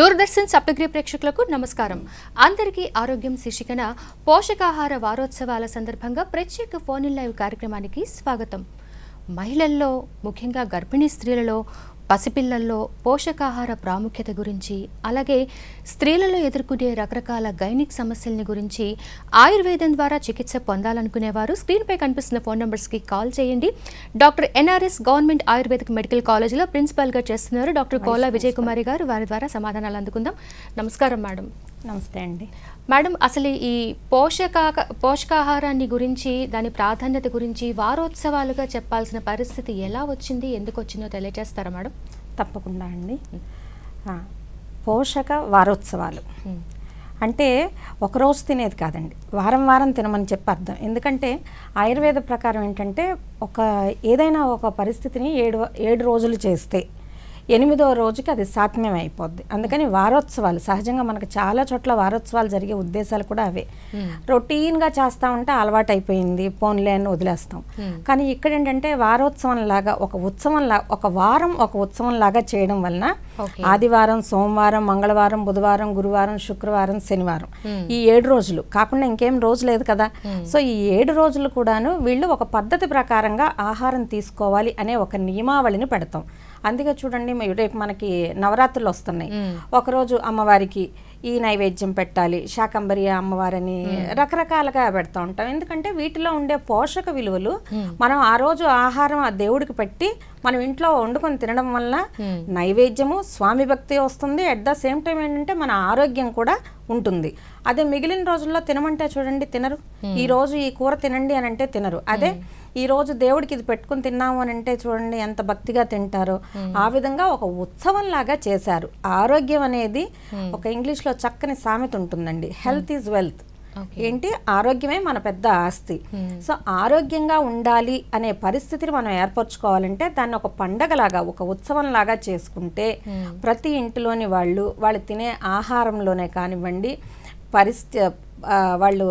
దూరదర్శన్ సప్తగిరి ప్రేక్షకులకు నమస్కారం. అందరికీ ఆరోగ్యం శీర్షికన పోషకాహార వారోత్సవాల సందర్భంగా ప్రత్యేక ఫోన్ ఇన్ లైవ్ కార్యక్రమానికి స్వాగతం. మహిళల్లో, ముఖ్యంగా గర్భిణీ స్త్రీలలో, పసిపిల్లల్లో పోషకాహార ప్రాముఖ్యత గురించి, అలాగే స్త్రీలలో ఎదుర్కొనే రకరకాల గైనిక్ సమస్యల గురించి ఆయుర్వేదం ద్వారా చికిత్స పొందాలనుకునేవారు స్క్రీన్పై కనిపిస్తున్న ఫోన్ నంబర్స్కి కాల్ చేయండి. Doctor NRS government Ayurvedic medical కాలేజీలో ప్రిన్సిపల్గా చేస్తున్నారు డాక్టర్ కోలా విజయ్ కుమారి గారు. వారి ద్వారా సమాధానాలు అందుకుందాం. నమస్కారం మేడం. నమస్తే అండి మేడం. అసలు ఈ పోషకాహారాన్ని గురించి, దాని ప్రాధాన్యత గురించి వారోత్సవాలుగా చెప్పాల్సిన పరిస్థితి ఎలా వచ్చింది, ఎందుకు వచ్చిందో తెలియజేస్తారా మేడం? తప్పకుండా అండి. పోషక వారోత్సవాలు అంటే ఒకరోజు తినేది కాదండి, వారం వారం తినమని చెప్పి అర్థం. ఎందుకంటే ఆయుర్వేద ప్రకారం ఏంటంటే ఏదైనా ఒక పరిస్థితిని ఏడు రోజులు చేస్తే 8వ రోజుకి అది సాత్మ్యం అయిపోద్ది. అందుకని వారోత్సవాలు సహజంగా మనకు చాలా చోట్ల వారోత్సవాలు జరిగే ఉద్దేశాలు కూడా అవే. రొటీన్గా చేస్తూ ఉంటే అలవాటు అయిపోయింది, పోన్లే అని వదిలేస్తాం. కానీ ఇక్కడ ఏంటంటే వారోత్సవం లాగా ఒక వారం ఒక ఉత్సవం లాగా చేయడం వలన ఆదివారం, సోమవారం, మంగళవారం, బుధవారం, గురువారం, శుక్రవారం, శనివారం ఈ 7 రోజులు కాకుండా ఇంకేం రోజు లేదు కదా. సో ఈ 7 రోజులు కూడాను వీళ్ళు ఒక పద్ధతి ప్రకారంగా ఆహారం తీసుకోవాలి అనే ఒక నియమావళిని పెడతాం. అందుకే చూడండి, రేపు మనకి నవరాత్రులు వస్తున్నాయి. ఒకరోజు అమ్మవారికి ఈ నైవేద్యం పెట్టాలి, శాకంబరి అమ్మవారిని రకరకాలుగా పెడతా ఉంటాం. ఎందుకంటే వీటిలో ఉండే పోషక విలువలు మనం ఆ రోజు ఆహారం ఆ దేవుడికి పెట్టి మనం ఇంట్లో వండుకొని తినడం వల్ల నైవేద్యము, స్వామి భక్తి వస్తుంది. అట్ ద సేమ్ టైం ఏంటంటే మన ఆరోగ్యం కూడా ఉంటుంది. అదే మిగిలిన రోజుల్లో తినమంటే చూడండి తినరు. ఈ రోజు ఈ కూర తినండి అని అంటే తినరు. అదే ఈ రోజు దేవుడికి ఇది పెట్టుకుని తిన్నాము అని అంటే చూడండి ఎంత భక్తిగా తింటారో. ఆ విధంగా ఒక ఉత్సవం లాగా చేశారు. ఆరోగ్యం అనేది ఒక ఇంగ్లీష్లో చక్కని సామెత ఉంటుందండి, హెల్త్ ఈజ్ వెల్త్. ఏంటి, ఆరోగ్యమే మన పెద్ద ఆస్తి. సో ఆరోగ్యంగా ఉండాలి అనే పరిస్థితిని మనం ఏర్పరచుకోవాలంటే దాన్ని ఒక పండగలాగా, ఒక ఉత్సవం లాగా చేసుకుంటే ప్రతి ఇంటిలోని వాళ్ళు తినే ఆహారంలోనే కానివ్వండి, వాళ్ళు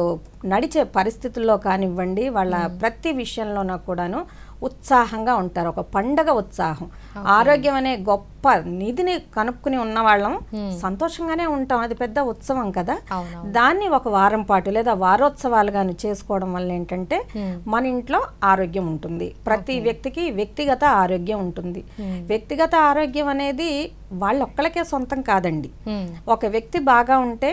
నడిచే పరిస్థితుల్లో కానివ్వండి, వాళ్ళ ప్రతి విషయంలోనూ కూడాను ఉత్సాహంగా ఉంటారు. ఒక పండగ ఉత్సాహం. ఆరోగ్యం అనే గొప్ప నిధిని కనుక్కుని ఉన్న వాళ్ళం సంతోషంగానే ఉంటాం. అది పెద్ద ఉత్సవం కదా. దాన్ని ఒక వారం పాటు లేదా వారోత్సవాలుగాను చేసుకోవడం వల్ల ఏంటంటే మన ఇంట్లో ఆరోగ్యం ఉంటుంది. ప్రతి వ్యక్తికి వ్యక్తిగత ఆరోగ్యం ఉంటుంది. వ్యక్తిగత ఆరోగ్యం అనేది వాళ్ళొక్కళ్ళకే సొంతం కాదండి. ఒక వ్యక్తి బాగా ఉంటే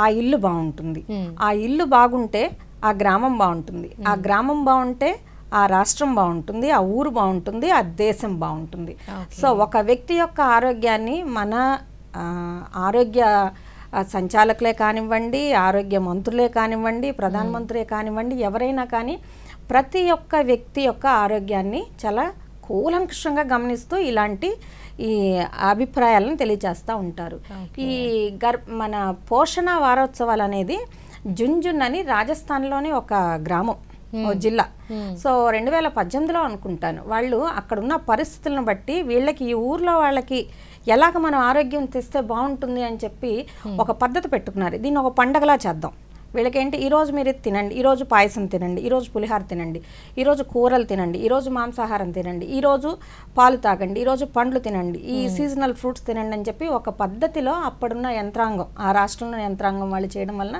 ఆ ఇల్లు బాగుంటుంది, ఆ ఇల్లు బాగుంటే ఆ గ్రామం బాగుంటుంది, ఆ గ్రామం బాగుంటే ఆ రాష్ట్రం బాగుంటుంది, ఆ ఊరు బాగుంటుంది, ఆ దేశం బాగుంటుంది. సో ఒక వ్యక్తి యొక్క ఆరోగ్యాన్ని మన ఆరోగ్య సంచాలకులే కానివ్వండి, ఆరోగ్య మంత్రులే కానివ్వండి, ప్రధానమంత్రులే కానివ్వండి, ఎవరైనా కానీ ప్రతి ఒక్క వ్యక్తి యొక్క ఆరోగ్యాన్ని చాలా కూలంకషంగా గమనిస్తూ ఇలాంటి ఈ అభిప్రాయాలను తెలియజేస్తూ ఉంటారు. ఈ మన పోషణ వారోత్సవాలు అనేది జున్జున్ అని రాజస్థాన్లోని ఒక గ్రామం, ఓ జిల్లా. సో 2018లో అనుకుంటాను వాళ్ళు అక్కడున్న పరిస్థితులను బట్టి వీళ్ళకి ఈ ఊర్లో వాళ్ళకి ఎలాగ మనం ఆరోగ్యం తెస్తే బాగుంటుంది అని చెప్పి ఒక పద్ధతి పెట్టుకున్నారు. దీన్ని ఒక పండగలా చేద్దాం. వీళ్ళకేంటి, ఈరోజు మీరు తినండి, ఈరోజు పాయసం తినండి, ఈరోజు పులిహార తినండి, ఈరోజు కూరలు తినండి, ఈరోజు మాంసాహారం తినండి, ఈరోజు పాలు తాగండి, ఈరోజు పండ్లు తినండి, ఈ సీజనల్ ఫ్రూట్స్ తినండి అని చెప్పి ఒక పద్ధతిలో అప్పుడున్న యంత్రాంగం, ఆ రాష్ట్రంలో యంత్రాంగం వాళ్ళు చేయడం వలన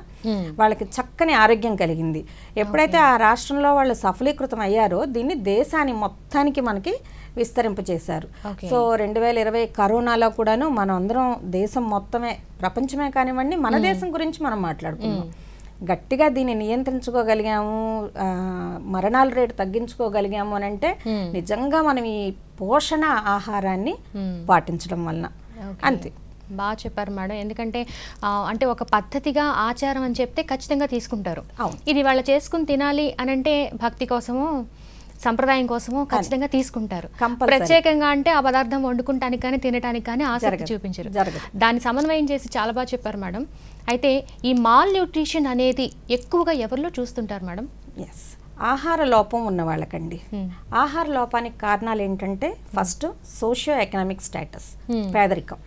వాళ్ళకి చక్కని ఆరోగ్యం కలిగింది. ఎప్పుడైతే ఆ రాష్ట్రంలో వాళ్ళు సఫలీకృతం అయ్యారో దీన్ని దేశాన్ని మొత్తానికి మనకి విస్తరింపచేశారు. సో 2020 కరోనాలో కూడాను మనం అందరం దేశం మొత్తమే, ప్రపంచమే కానివ్వండి, మన దేశం గురించి మనం మాట్లాడుకున్నాం. గట్టిగా దీన్ని నియంత్రించుకోగలిగాము, మరణాల రేటు తగ్గించుకోగలిగాము అని అంటే నిజంగా మనం ఈ పోషణ ఆహారాన్ని పాటించడం వలన. అంతే. బాగా చెప్పారు మేడం. ఎందుకంటే అంటే ఒక పద్ధతిగా ఆచారం అని చెప్తే ఖచ్చితంగా తీసుకుంటారు. ఇది వాళ్ళు చేసుకుని తినాలి అని అంటే భక్తి కోసము, సంప్రదాయం కోసము ఖచ్చితంగా తీసుకుంటారు. ప్రత్యేకంగా అంటే ఆ పదార్థం వండుకుంటానికి కానీ తినడానికి కానీ ఆసక్తి చూపించరు. దాన్ని సమన్వయం చేసి చాలా బాగా చెప్పారు మేడం. అయితే ఈ మాల్ న్యూట్రిషన్ అనేది ఎక్కువగా ఎవరిలో చూస్తుంటారు మేడం? ఆహార లోపం ఉన్న వాళ్ళకండి. ఆహార లోపానికి కారణాలు ఏంటంటే ఫస్ట్ సోషియో ఎకనామిక్ స్టేటస్, పేదరికం.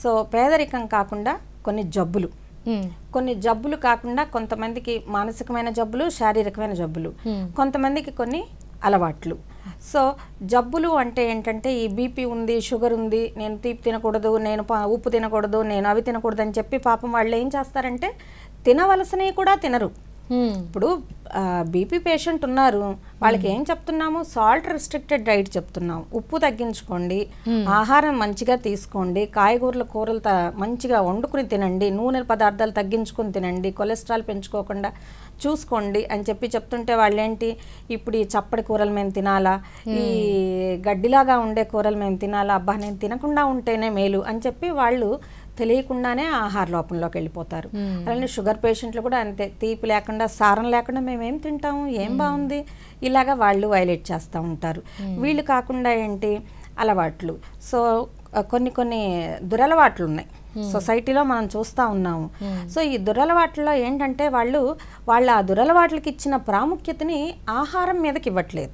సో పేదరికం కాకుండా కొన్ని జబ్బులు కాకుండా కొంతమందికి మానసికమైన జబ్బులు, శారీరకమైన జబ్బులు, కొంతమందికి కొన్ని అలవాట్లు, సో జబ్బులు అంటే ఏంటంటే ఈ బీపీ ఉంది, షుగర్ ఉంది, నేను తీపి తినకూడదు, నేను ఉప్పు తినకూడదు, నేను అవి తినకూడదు అని చెప్పి పాపం వాళ్ళు ఏం చేస్తారంటే తినవలసినవి కూడా తినరు. ఇప్పుడు బీపీ పేషెంట్ ఉన్నారు, వాళ్ళకి ఏం చెప్తున్నాము, సాల్ట్ రెస్ట్రిక్టెడ్ డైట్ చెప్తున్నాం, ఉప్పు తగ్గించుకోండి, ఆహారం మంచిగా తీసుకోండి, కాయగూరల కూరలు మంచిగా వండుకుని తినండి, నూనె పదార్థాలు తగ్గించుకొని తినండి, కొలెస్ట్రాల్ పెంచుకోకుండా చూసుకోండి అని చెప్పి చెప్తుంటే వాళ్ళేంటి, ఇప్పుడు ఈ చప్పటి కూరలు మేము తినాలా, ఈ గడ్డిలాగా ఉండే కూరలు మేము తినాలా, అబ్బా నేను తినకుండా ఉంటేనే మేలు అని చెప్పి వాళ్ళు తెలియకుండానే ఆహార లోపంలోకి వెళ్ళిపోతారు. అలానే షుగర్ పేషెంట్లు కూడా అంతే, తీపి లేకుండా సారం లేకుండా మేమేం తింటాము, ఏం బాగుంది, ఇలాగా వాళ్ళు వైలేట్ చేస్తూ ఉంటారు. వీళ్ళు కాకుండా ఏంటి అలవాట్లు, సో కొన్ని దురలవాట్లు ఉన్నాయి సొసైటీలో మనం చూస్తూ ఉన్నాము. సో ఈ దురలవాట్లలో ఏంటంటే వాళ్ళ ఆ దురలవాట్లకి ఇచ్చిన ప్రాముఖ్యతని ఆహారం మీదకి ఇవ్వట్లేదు.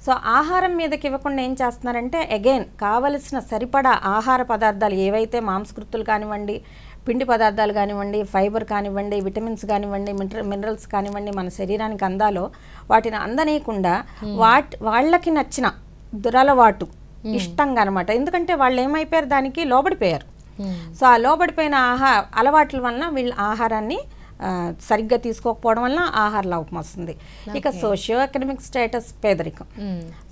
సో ఆహారం మీదకి ఇవ్వకుండా ఏం చేస్తున్నారంటే అగైన్ కావలసిన సరిపడా ఆహార పదార్థాలు ఏవైతే మాంసకృతులు కానివ్వండి, పిండి పదార్థాలు కానివ్వండి, ఫైబర్ కానివ్వండి, విటమిన్స్ కానివ్వండి, మినరల్స్ కానివ్వండి మన శరీరానికి అందాలో వాటిని అందనీయకుండా వాళ్ళకి నచ్చిన దురలవాటు ఇష్టంగా అనమాట. ఎందుకంటే వాళ్ళు ఏమైపోయారు, దానికి లోబడిపోయారు. సో ఆ లోబడిపోయిన అలవాట్ల వలన వీళ్ళ ఆహారాన్ని సరిగ్గా తీసుకోకపోవడం వల్ల ఆహార లోపం వస్తుంది. ఇక సోషియో ఎకనామిక్ స్టేటస్, పేదరికం.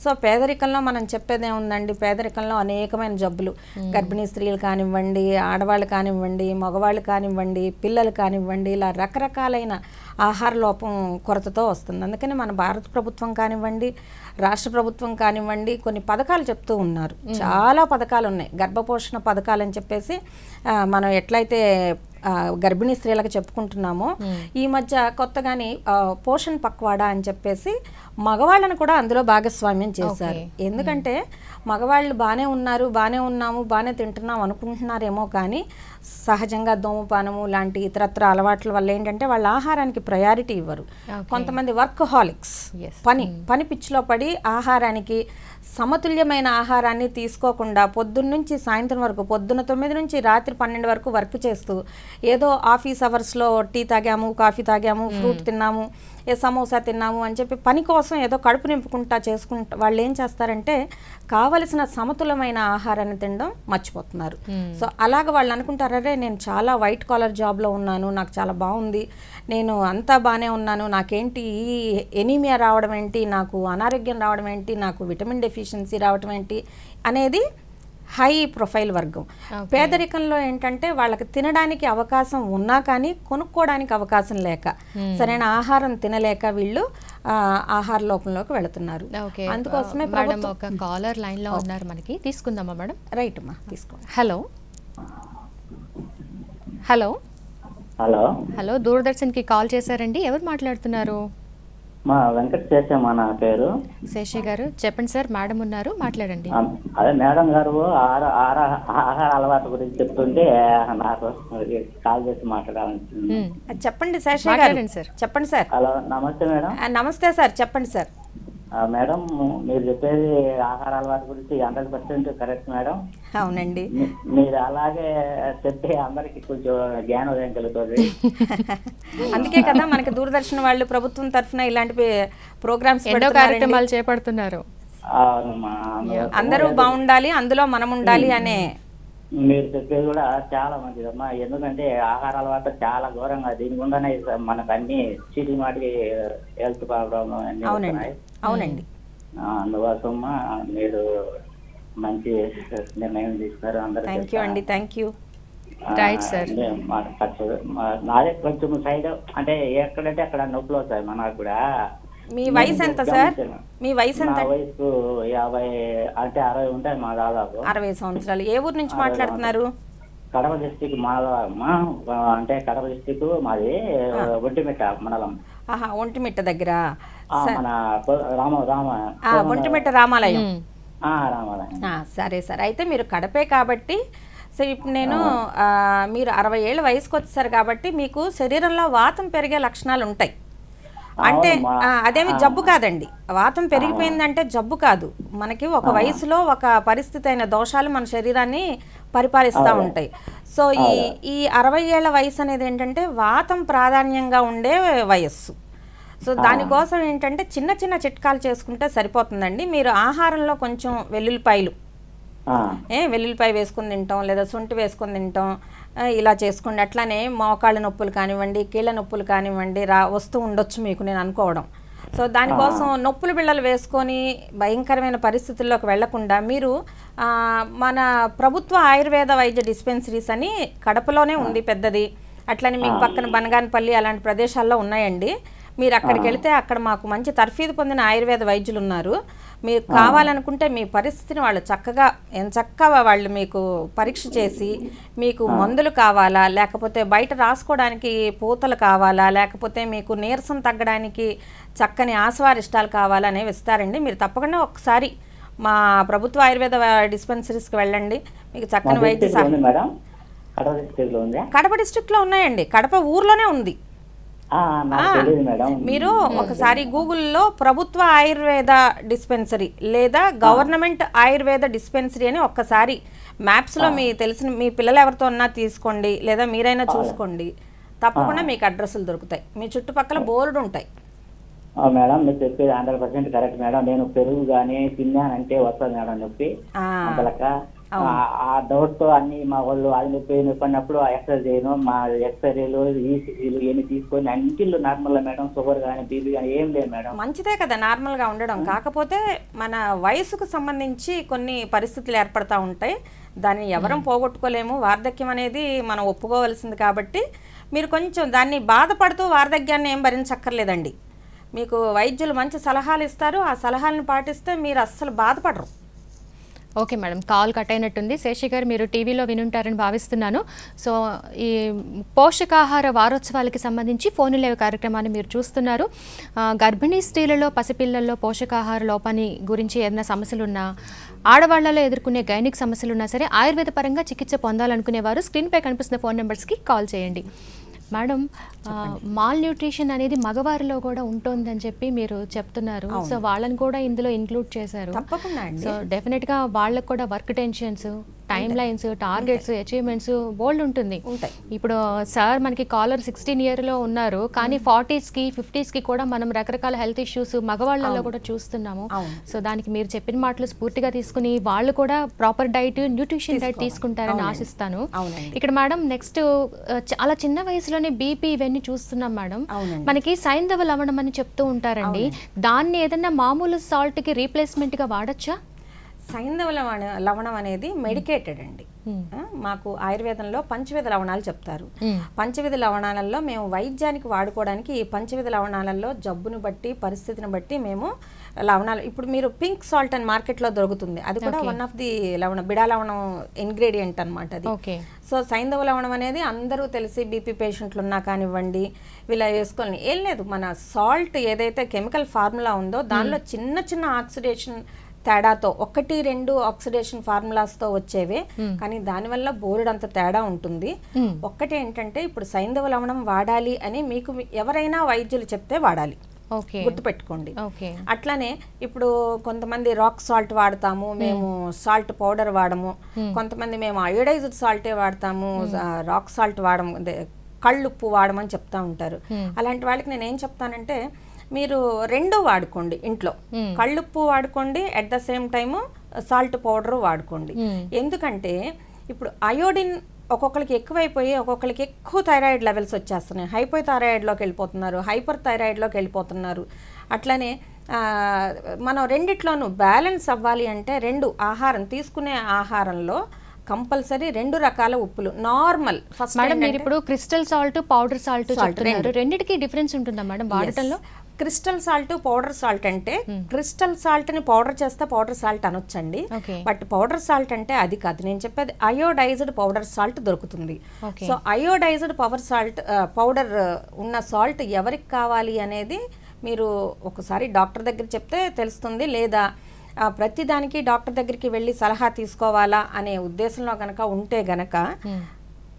సో పేదరికంలో మనం చెప్పేది ఏముందండి, పేదరికంలో అనేకమైన జబ్బులు, గర్భిణీ స్త్రీలు కానివ్వండి, ఆడవాళ్ళు కానివ్వండి, మగవాళ్ళు కానివ్వండి, పిల్లలు కానివ్వండి, ఇలా రకరకాలైన ఆహార లోపం కొరతతో వస్తుంది. అందుకని మన భారత ప్రభుత్వం కానివ్వండి, రాష్ట్ర ప్రభుత్వం కానివ్వండి కొన్ని పథకాలు చెప్తూ ఉన్నారు. చాలా పథకాలు ఉన్నాయి, గర్భపోషణ పథకాలు అని చెప్పేసి మనం ఎట్లయితే గర్భిణీ స్త్రీలకు చెప్పుకుంటున్నామో ఈ మధ్య కొత్తగాని పోషణ్ పక్వాడా అని చెప్పేసి మగవాళ్ళను కూడా అందులో భాగస్వామ్యం చేశారు. ఎందుకంటే మగవాళ్ళు బాగానే ఉన్నాము బాగానే తింటున్నాం అనుకుంటున్నారేమో, కానీ సహజంగా ధూమపానము లాంటి ఇతరత్ర అలవాట్ల వల్ల ఏంటంటే వాళ్ళ ఆహారానికి ప్రయారిటీ ఇవ్వరు. కొంతమంది వర్కహాలిక్స్, పని పిచ్చిలో పడి ఆహారానికి సమతుల్యమైన ఆహారాన్ని తీసుకోకుండా పొద్దున్నుంచి సాయంత్రం వరకు, పొద్దున్న 9 నుంచి రాత్రి 12 వరకు వర్క్ చేస్తూ ఏదో ఆఫీస్ అవర్స్లో టీ తాగాము, కాఫీ తాగాము, ఫ్రూట్ తిన్నాము, సమోసా తిన్నాము అని చెప్పి పని కోసం ఏదో కడుపు నింపుకుంటా వాళ్ళు ఏం చేస్తారంటే కావలసిన సమతులమైన ఆహారాన్ని తినడం మర్చిపోతున్నారు. సో అలాగ వాళ్ళు అనుకుంటారు, అరే నేను చాలా వైట్ కాలర్ జాబ్లో ఉన్నాను, నాకు చాలా బాగుంది, నేను అంతా బాగానే ఉన్నాను, నాకేంటి ఈ ఎనీమియా రావడం ఏంటి, నాకు అనారోగ్యం రావడం ఏంటి, నాకు విటమిన్ డెఫిషియన్సీ రావడం ఏంటి అనేది హై ప్రొఫైల్ వర్గం. పేదరికంలో ఏంటంటే వాళ్ళకి తినడానికి అవకాశం ఉన్నా కానీ కొనుక్కోవడానికి అవకాశం లేక, సరైన ఆహారం తినలేక వీళ్ళు ఆహార లోపంలోకి వెళుతున్నారు. అందుకోసమే ఒక కాలర్ లైన్ లో ఉన్నారు, మనకి తీసుకుందామా మేడం? రైట్ అమ్మా, తీసుకోండి. Hello hello hello hello Doordarshan కి కాల్ చేశారండి, ఎవరు మాట్లాడుతున్నారు? మా వెంకట శేషమ్మ నా పేరు. శేషి గారు చెప్పండి సార్, మేడం ఉన్నారు, మాట్లాడండి. అదే మేడం గారు ఆహార అలవాటు గురించి చెప్తుంటే నాకు కాల్ చేసి మాట్లాడాలని. చెప్పండి శేషి గారు, చెప్పండి సార్. హలో, నమస్తే మేడం. నమస్తే సార్, చెప్పండి సార్. మేడం, మీరు చెప్పేది ఆహార అలవాటు గురించి 100% కరెక్ట్ మేడం. అవునండి, మీరు అలాగే చెప్తే అందరికి కొంచెం జ్ఞానోదయం కలుగుతుంది. అందుకే కదా మనకి దూరదర్శన్ వాళ్ళు ప్రభుత్వం తరఫున ఇలాంటి ప్రోగ్రామ్స్ కార్యక్రమాలు చేపడుతున్నారు. అందరూ బాగుండాలి, అందులో మనం ఉండాలి అనే. మీరు చెప్పేది కూడా చాలా మంచిదమ్మా, ఎందుకంటే ఆహార అలవాటు చాలా ఘోరంగా, దీని గుండానే మనకు అన్ని చీటి మాటికి హెల్త్ ప్రాబ్లమ్ అన్ని ఉన్నాయి. అవునండి, అందుకోసమ్మా మీరు మంచి నిర్ణయం తీసుకున్నారు. అందరూ థ్యాంక్ యూ అండి, థ్యాంక్ యూ. నాదే కొంచెం సైడ్ అంటే ఎక్కడంటే అక్కడ నొప్పులు వస్తాయి మనకు కూడా. మీ వయసు ఎంత సార్? మీ వయసు ఎంత? వయసు 50 అంటే 60 ఉంటాయి మా దాదాపు. 60 సంవత్సరాలు. ఏ ఊరు నుంచి మాట్లాడుతున్నారు? కడప డిస్టిక్ మాదమ్మా, అంటే కడప డిస్టిక్ మాది ఒంటిమిట్ట మండలం. ఒంటిమిట్ట దగ్గర మన ఒంటిమిట్ట రామాలయం. రామాలయం. సరే సార్, అయితే మీరు కడపే కాబట్టి సో ఇప్పుడు నేను మీరు 60 ఏళ్ళ వయసుకు వచ్చేసారు కాబట్టి మీకు శరీరంలో వాతం పెరిగే లక్షణాలు ఉంటాయి. అంటే అదేమి జబ్బు కాదండి, వాతం పెరిగిపోయిందంటే జబ్బు కాదు. మనకి ఒక వయసులో ఒక పరిస్థితి అయిన దోషాలు మన శరీరాన్ని పరిపాలిస్తూ ఉంటాయి. సో ఈ 60 ఏళ్ల వయసు అనేది ఏంటంటే వాతం ప్రాధాన్యంగా ఉండే వయస్సు. సో దానికోసం ఏంటంటే చిన్న చిన్న చిట్కాలు చేసుకుంటే సరిపోతుందండి. మీరు ఆహారంలో కొంచెం వెల్లుల్లిపాయలు వెల్లుల్లిపాయ వేసుకుని తింటాం, లేదా శొంఠి వేసుకొని తింటాం, ఇలా చేసుకోండి. అట్లానే మోకాళ్ళ నొప్పులు కానివ్వండి, కీళ్ళ నొప్పులు కానివ్వండి వస్తూ ఉండొచ్చు మీకు, నేను అనుకోవడం. సో దానికోసం నొప్పుల బిళ్ళలు వేసుకొని భయంకరమైన పరిస్థితుల్లోకి వెళ్లకుండా మీరు మన ప్రభుత్వ ఆయుర్వేద వైద్య డిస్పెన్సరీస్ అని కడపలోనే ఉంది పెద్దది, అట్లనే మీకు పక్కన బనగానపల్లి అలాంటి ప్రదేశాల్లో ఉన్నాయండి. మీరు అక్కడికి వెళితే అక్కడ మాకు మంచి తర్ఫీదు పొందిన ఆయుర్వేద వైద్యులు ఉన్నారు. మీరు కావాలనుకుంటే మీ పరిస్థితిని వాళ్ళు చక్కగా వాళ్ళు మీకు పరీక్ష చేసి మీకు మందులు కావాలా, లేకపోతే బయట రాసుకోవడానికి పూతలు కావాలా, లేకపోతే మీకు నీరసం తగ్గడానికి చక్కని ఆస్వారిష్టాలు కావాలా అనేవి ఇస్తారండి. మీరు తప్పకుండా ఒకసారి మా ప్రభుత్వ ఆయుర్వేద డిస్పెన్సరీస్కి వెళ్ళండి, మీకు చక్కని వైద్య కడప డిస్ట్రిక్ట్లో ఉన్నాయండి, కడప ఊర్లోనే ఉంది. మీరు ఒకసారి గూగుల్లో ప్రభుత్వ ఆయుర్వేద డిస్పెన్సరీ లేదా గవర్నమెంట్ ఆయుర్వేద డిస్పెన్సరీ అని ఒక్కసారి మ్యాప్స్లో మీ తెలిసిన మీ పిల్లలు ఎవరితో ఉన్నా తీసుకోండి, లేదా మీరైనా చూసుకోండి, తప్పకుండా మీకు అడ్రస్లు దొరుకుతాయి. మీ చుట్టుపక్కల బోర్డు ఉంటాయి. మేడం మీరు చెప్పేది 100% కరెక్ట్ మేడం. నేను పెరుగు కానీ తిన్నానంటే వస్తుంది మేడం నొప్పి, అంతలక ఆ డౌట్ తో అన్ని మా వాళ్ళు అది నొప్పి అన్నప్పుడు ఎక్సర్సైజ్ చేయను, మా ఎక్స్రేలు ఈసీజీలు ఇవన్నీ తీసుకొని అన్నింటిలో నార్మల్ మేడం. షుగర్ కానీ బీపీ కానీ ఏం లేదు మేడం. మంచిదే కదా నార్మల్ గా ఉండడం, కాకపోతే మన వయసుకు సంబంధించి కొన్ని పరిస్థితులు ఏర్పడతా ఉంటాయి, దాన్ని ఎవరం పోగొట్టుకోలేము. వార్ధక్యం అనేది మనం ఒప్పుకోవాల్సింది కాబట్టి మీరు కొంచెం దాన్ని బాధపడుతూ వార్ధక్యాన్ని ఏం భరించక్కర్లేదండి. మీకు వైద్యులు మంచి సలహాలు ఇస్తారు, ఆ సలహాలను పాటిస్తే మీరు అస్సలు బాధపడరు. ఓకే మేడం, కాల్ కట్ అయినట్టుంది. శేషి గారు మీరు టీవీలో వినుంటారని భావిస్తున్నాను. సో ఈ పోషకాహార వారోత్సవాలకి సంబంధించి ఫోన్ లైవ్ కార్యక్రమాన్ని మీరు చూస్తున్నారు. గర్భిణీ స్త్రీలలో పసిపిల్లల్లో పోషకాహార లోపాన్ని గురించి ఏదైనా సమస్యలున్నా, ఆడవాళ్లలో ఎదుర్కొనే గైనిక్ సమస్యలున్నా సరే ఆయుర్వేద పరంగా చికిత్స పొందాలనుకునేవారు స్క్రీన్పై కనిపిస్తున్న ఫోన్ నెంబర్స్కి కాల్ చేయండి. మేడం, మాల్ న్యూట్రిషన్ అనేది మగవారిలో కూడా ఉంటుందని చెప్పి మీరు చెప్తున్నారు. సో వాళ్ళని కూడా ఇందులో ఇంక్లూడ్ చేశారు. సో డెఫినెట్గా వాళ్ళకు కూడా work tensions, timelines, targets, achievements బోల్డ్ ఉంటుంది. ఇప్పుడు సార్ మనకి కాలర్ 16 yearలో ఉన్నారు, కానీ 40sకి 50sకి కూడా మనం రకరకాల హెల్త్ ఇష్యూస్ మగవాళ్ళలో కూడా చూస్తున్నాము. సో దానికి మీరు చెప్పిన మాటలు స్ఫూర్తిగా తీసుకుని వాళ్ళు కూడా ప్రాపర్ డైట్, న్యూట్రిషన్ డైట్ తీసుకుంటారని ఆశిస్తాను. ఇక్కడ మేడం నెక్స్ట్ చాలా చిన్న వయసులోనే బీపీ ఇవన్నీ చూస్తున్నాం మేడం. మనకి సైంధవ లవణం అని చెప్తూ ఉంటారండి, దాన్ని ఏదన్నా మామూలు సాల్ట్ కి రీప్లేస్మెంట్ గా వాడచ్చా? సైంధవ లవణం అనేది మెడికేటెడ్ అండి. మాకు ఆయుర్వేదంలో పంచవిధ లవణాలు చెప్తారు. పంచవిధ లవణాలలో మేము వైద్యానికి వాడుకోవడానికి ఈ పంచవిధ లవణాలలో జబ్బును బట్టి పరిస్థితిని బట్టి మేము లవణాలు, ఇప్పుడు మీరు పింక్ సాల్ట్ అని మార్కెట్లో దొరుకుతుంది, అది కూడా వన్ ఆఫ్ ది బిడా లవణం ఇంగ్రీడియంట్ అనమాట అది. సో సైంధవ లవణం అనేది అందరూ తెలిసి బీపీ పేషెంట్లు ఉన్నా కానివ్వండి ఇలా వేసుకోవాలి, ఏం లేదు. మన సాల్ట్ ఏదైతే కెమికల్ ఫార్ములా ఉందో దానిలో చిన్న చిన్న ఆక్సిడేషన్ తేడాతో 1-2 ఆక్సిడేషన్ ఫార్ములాస్తో వచ్చేవే, కానీ దానివల్ల బోర్డంత తేడా ఉంటుంది. ఒక్కటి ఏంటంటే ఇప్పుడు సైంధవ లవణం వాడాలి అని మీకు ఎవరైనా వైద్యులు చెప్తే వాడాలి, గుర్తుపెట్టుకోండి. అట్లానే ఇప్పుడు కొంతమంది రాక్ సాల్ట్ వాడతాము, మేము సాల్ట్ పౌడర్ వాడము. కొంతమంది మేము అయోడైజ్డ్ సాల్టే వాడతాము, రాక్ సాల్ట్ వాడము, కళ్ళుప్పు వాడమని చెప్తా ఉంటారు. అలాంటి వాళ్ళకి నేను ఏం చెప్తానంటే మీరు 2 వాడుకోండి ఇంట్లో, కళ్ళుప్పు వాడుకోండి, at the same time salt powder వాడుకోండి. ఎందుకంటే ఇప్పుడు అయోడిన్ ఒక్కొక్కరికి ఎక్కువైపోయి ఒక్కొక్కరికి ఎక్కువ థైరాయిడ్ లెవెల్స్ వచ్చేస్తున్నాయి, హైపోథైరాయిడ్లోకి వెళ్ళిపోతున్నారు, హైపర్ థైరాయిడ్లోకి వెళ్ళిపోతున్నారు. అట్లనే మనం రెండిట్లోనూ బ్యాలెన్స్ అవ్వాలి అంటే ఆహారం తీసుకునే ఆహారంలో కంపల్సరీ 2 రకాల ఉప్పులు నార్మల్. ఫస్ట్ మేడం మీరు ఇప్పుడు క్రిస్టల్ సాల్ట్, పౌడర్ సాల్ట్ చెప్తున్నారు, రెండిటికి డిఫరెన్స్ ఉంటుందా మేడం వాడటంలో? క్రిస్టల్ సాల్ట్, పౌడర్ సాల్ట్ అంటే క్రిస్టల్ సాల్ట్ ని పౌడర్ చేస్తే పౌడర్ సాల్ట్ అనొచ్చండి, బట్ పౌడర్ సాల్ట్ అంటే అది కాదు. నేను చెప్పేది అయోడైజ్డ్ పౌడర్ సాల్ట్ దొరుకుతుంది. సో అయోడైజ్డ్ పౌడర్ ఉన్న సాల్ట్ ఎవరికి కావాలి అనేది మీరు ఒకసారి డాక్టర్ దగ్గర చెప్తే తెలుస్తుంది, లేదా ప్రతిదానికి డాక్టర్ దగ్గరికి వెళ్ళి సలహా తీసుకోవాలా అనే ఉద్దేశంలో గనక ఉంటే గనక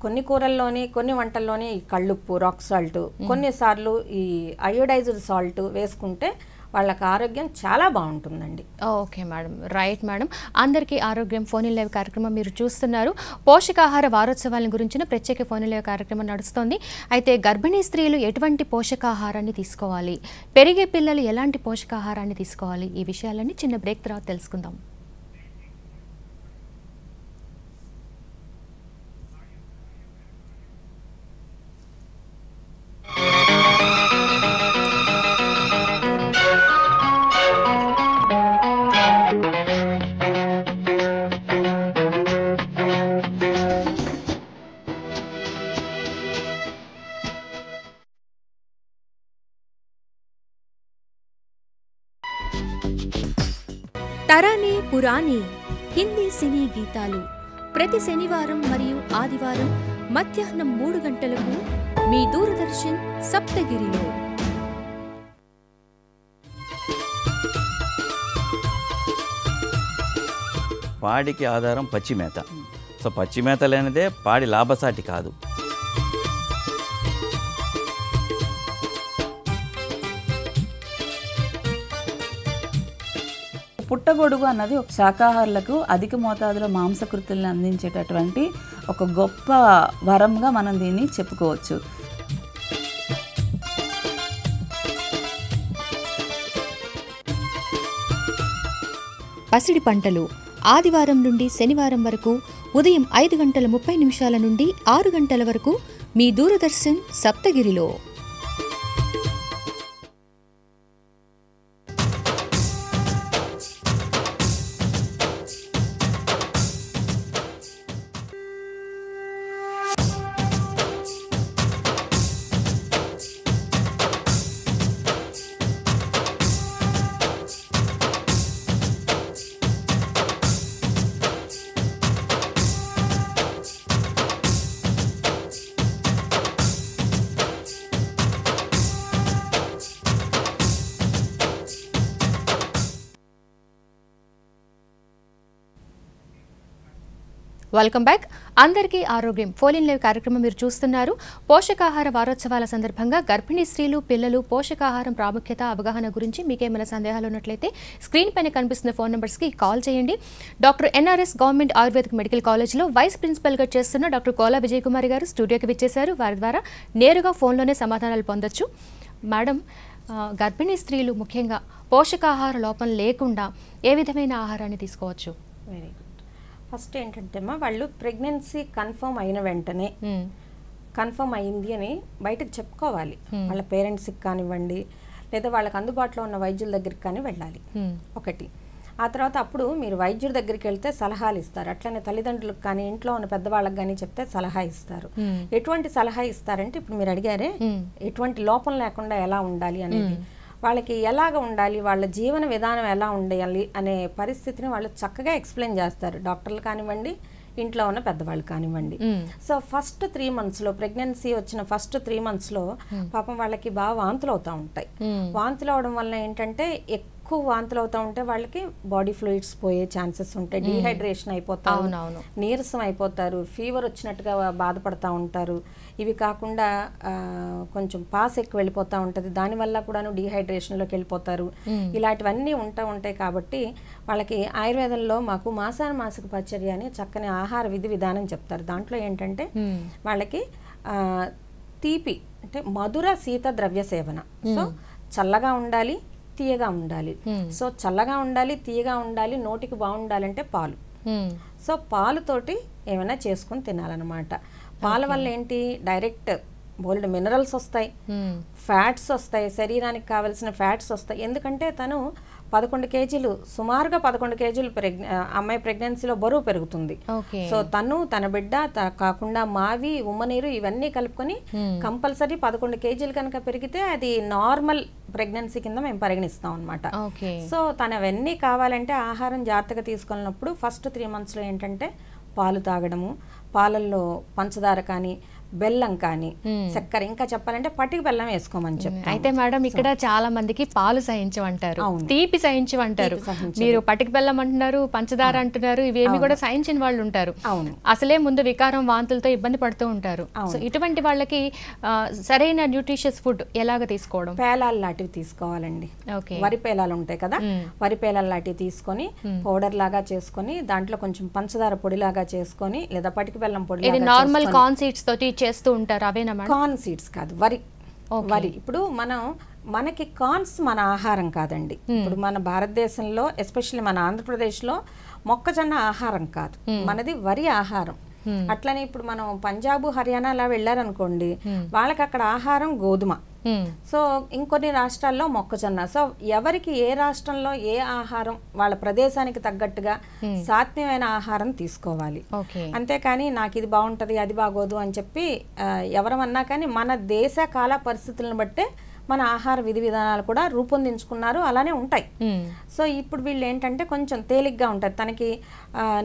కొన్ని కూరల్లోని కొన్ని వంటల్లోని కళ్ళుప్పు, రాక్ సాల్ట్, కొన్నిసార్లు ఈ అయోడైజ్డ్ సాల్ట్ వేసుకుంటే వాళ్ళకి ఆరోగ్యం చాలా బాగుంటుందండి. Okay madam, right madam. అందరికీ ఆరోగ్యం ఫోన్ ఇన్ లైవ్ కార్యక్రమం మీరు చూస్తున్నారు. పోషకాహార వారోత్సవాల గురించిన ప్రత్యేక ఫోన్ ఇన్ లైవ్ కార్యక్రమం నడుస్తోంది. అయితే గర్భిణీ స్త్రీలు ఎటువంటి పోషకాహారాన్ని తీసుకోవాలి, పెరిగే పిల్లలు ఎలాంటి పోషకాహారాన్ని తీసుకోవాలి, ఈ విషయాలన్నీ చిన్న బ్రేక్ తర్వాత తెలుసుకుందాం. తరానే పురాణి హిందీ సినీ గీతాలు ప్రతి శనివారం మరియు ఆదివారం మధ్యాహ్నం 3 గంటలకు మీ దూరదర్శన్ సప్తగిరిలో. పాడికి ఆధారం పచ్చి మేత. సో పచ్చి మేత లేనిదే పాడి లాభసాటి కాదు. పుట్టగొడుగు అన్నది ఒక శాకాహారులకు అధిక మోతాదులో మాంసకృతులను అందించేటటువంటి ఒక గొప్ప వరంగా మనం దీన్ని చెప్పుకోవచ్చు. పసిడి పంటలు ఆదివారం నుండి శనివారం వరకు ఉదయం 5:30 నుండి 6 గంటల వరకు మీ దూరదర్శన్ సప్తగిరిలో. Welcome back. అందరికీ ఆరోగ్యం ఫోన్ ఇన్ లైవ్ కార్యక్రమం మీరు చూస్తున్నారు. పోషకాహార వారోత్సవాల సందర్భంగా గర్భిణీ స్త్రీలు, పిల్లలు పోషకాహారం ప్రాముఖ్యత, అవగాహన గురించి మీకేమైనా సందేహాలు ఉన్నట్లయితే స్క్రీన్ పైన కనిపిస్తున్న ఫోన్ నెంబర్స్కి కాల్ చేయండి. Doctor NRS government Ayurvedic medical కాలేజ్లో వైస్ ప్రిన్సిపల్గా చేస్తున్న డాక్టర్ కోలా విజయ్ కుమార్ గారు స్టూడియోకి విచ్చేశారు. వారి ద్వారా నేరుగా ఫోన్లోనే సమాధానాలు పొందొచ్చు. మేడం, గర్భిణీ స్త్రీలు ముఖ్యంగా పోషకాహార లోపం లేకుండా ఏ విధమైన ఆహారాన్ని తీసుకోవచ్చు? Very good. ఫస్ట్ ఏంటంటే వాళ్ళు ప్రెగ్నెన్సీ కన్ఫర్మ్ అయిన వెంటనే కన్ఫర్మ్ అయింది అని బయటకు చెప్పుకోవాలి. వాళ్ళ పేరెంట్స్కి కానివ్వండి, లేదా వాళ్ళకి అందుబాటులో ఉన్న వైద్యుల దగ్గరికి కానీ వెళ్ళాలి ఒకటి. ఆ తర్వాత అప్పుడు మీరు వైద్యుడి దగ్గరికి వెళ్తే సలహాలు ఇస్తారు. అట్లనే తల్లిదండ్రులకు కానీ ఇంట్లో ఉన్న పెద్దవాళ్ళకి కానీ చెప్తే సలహా ఇస్తారు. ఎటువంటి సలహా ఇస్తారంటే ఇప్పుడు మీరు అడిగారే ఎటువంటి లోపం లేకుండా ఎలా ఉండాలి అనేది, వాళ్ళకి ఎలాగ ఉండాలి, వాళ్ళ జీవన విధానం ఎలా ఉండాలి అనే పరిస్థితిని వాళ్ళు చక్కగా ఎక్స్ప్లెయిన్ చేస్తారు. డాక్టర్లు కానివ్వండి, ఇంట్లో ఉన్న పెద్దవాళ్ళు కానివ్వండి. సో ఫస్ట్ 3 monthsలో ప్రెగ్నెన్సీ వచ్చిన ఫస్ట్ 3 monthsలో పాపం వాళ్ళకి బాగా వాంతులు అవుతూ ఉంటాయి. వాంతులు అవడం వల్ల ఏంటంటే ఎక్కువ వాంతులు అవుతూ ఉంటే వాళ్ళకి బాడీ ఫ్లూయిడ్స్ పోయే ఛాన్సెస్ ఉంటాయి. డీహైడ్రేషన్ అయిపోతారు, నీరసం అయిపోతారు, ఫీవర్ వచ్చినట్టుగా బాధపడతా ఉంటారు. ఇవి కాకుండా కొంచెం పాస్ ఎక్కువ వెళ్ళిపోతూ ఉంటుంది, దానివల్ల కూడాను డీహైడ్రేషన్లోకి వెళ్ళిపోతారు. ఇలాంటివన్నీ ఉంటాయి. కాబట్టి వాళ్ళకి ఆయుర్వేదంలో మాకు మాసాక పచ్చడి అని చక్కని ఆహార విధానం చెప్తారు. దాంట్లో ఏంటంటే వాళ్ళకి తీపి అంటే మధుర శీత ద్రవ్య సేవన. సో చల్లగా ఉండాలి, తీయగా ఉండాలి. సో చల్లగా ఉండాలి, తీయగా ఉండాలి, నోటికి బాగుండాలంటే పాలు. సో పాలుతోటి ఏమైనా చేసుకుని తినాలన్నమాట. పాల వల్ల ఏంటి, డైరెక్ట్ బోల్డ్ మినరల్స్ వస్తాయి, ఫ్యాట్స్ వస్తాయి, శరీరానికి కావాల్సిన ఫ్యాట్స్ వస్తాయి. ఎందుకంటే తను 11 kgs, సుమారుగా 11 kgs అమ్మాయి ప్రెగ్నెన్సీలో బరువు పెరుగుతుంది. సో తను తన బిడ్డ కాకుండా మావి, ఉమ్మనీరు ఇవన్నీ కలుపుకొని కంపల్సరీ 11 kgs కనుక పెరిగితే అది నార్మల్ ప్రెగ్నెన్సీ కింద మేము పరిగణిస్తాం అనమాట. సో తను అవన్నీ కావాలంటే ఆహారం జాగ్రత్తగా తీసుకున్నప్పుడు ఫస్ట్ 3 monthsలో ఏంటంటే పాలు తాగడము, పాలల్లో పంచదార కానీ బెల్లం కానీ చక్కెర, ఇంకా చెప్పాలంటే పటిక బెల్లం వేసుకోమని చెప్తాం. అయితే మేడం ఇక్కడ చాలా మందికి పాలు సహించమంటారు, తీపి సహించమంటారు, మీరు పటిక బెల్లం అంటున్నారు, పంచదార అంటున్నారు, ఇవేమి కూడా సహించిన వాళ్ళు ఉంటారు. అసలే ముందు వికారం వాంతులతో ఇబ్బంది పడుతూ ఉంటారు. సో ఇటువంటి వాళ్ళకి సరైన న్యూట్రిషియస్ ఫుడ్ ఎలాగ తీసుకోవడం? పేలాలు లాంటివి తీసుకోవాలండి. వరి పేలాలు ఉంటాయి కదా, వరి పేలాలు లాంటివి తీసుకొని పౌడర్ లాగా చేసుకొని దాంట్లో కొంచెం పంచదార పొడిలాగా చేసుకొని లేదా పటిక బెల్లం పొడి, నార్మల్ కార్న్ సీడ్స్ తోటి చేస్తూ ఉంటారు అవేనా మేడం? కార్న్ సీడ్స్ కాదు, వరి. ఇప్పుడు మనకి కార్న్స్ మన ఆహారం కాదండి. ఇప్పుడు మన భారతదేశంలో ఎస్పెషల్లీ మన ఆంధ్రప్రదేశ్లో మొక్కజొన్న ఆహారం కాదు, మనది వరి ఆహారం. అట్లనే ఇప్పుడు మనం పంజాబ్ హర్యానా అలా వెళ్ళారనుకోండి, వాళ్ళకి అక్కడ ఆహారం గోధుమ. సో ఇంకొన్ని రాష్ట్రాల్లో మొక్కజొన్న. సో ఎవరికి ఏ రాష్ట్రంలో ఏ ఆహారం వాళ్ళ ప్రదేశానికి తగ్గట్టుగా సాత్వికమైన ఆహారం తీసుకోవాలి. అంతేకాని నాకు ఇది బాగుంటది అది బాగోదు అని చెప్పి ఎవరమన్నా కానీ మన దేశ కాల పరిస్థితులను బట్టే మన ఆహార విధి విధానాలు కూడా రూపొందించుకున్నారు, అలానే ఉంటాయి. సో ఇప్పుడు వీళ్ళు ఏంటంటే కొంచెం తేలిగ్గా ఉంటుంది. తనకి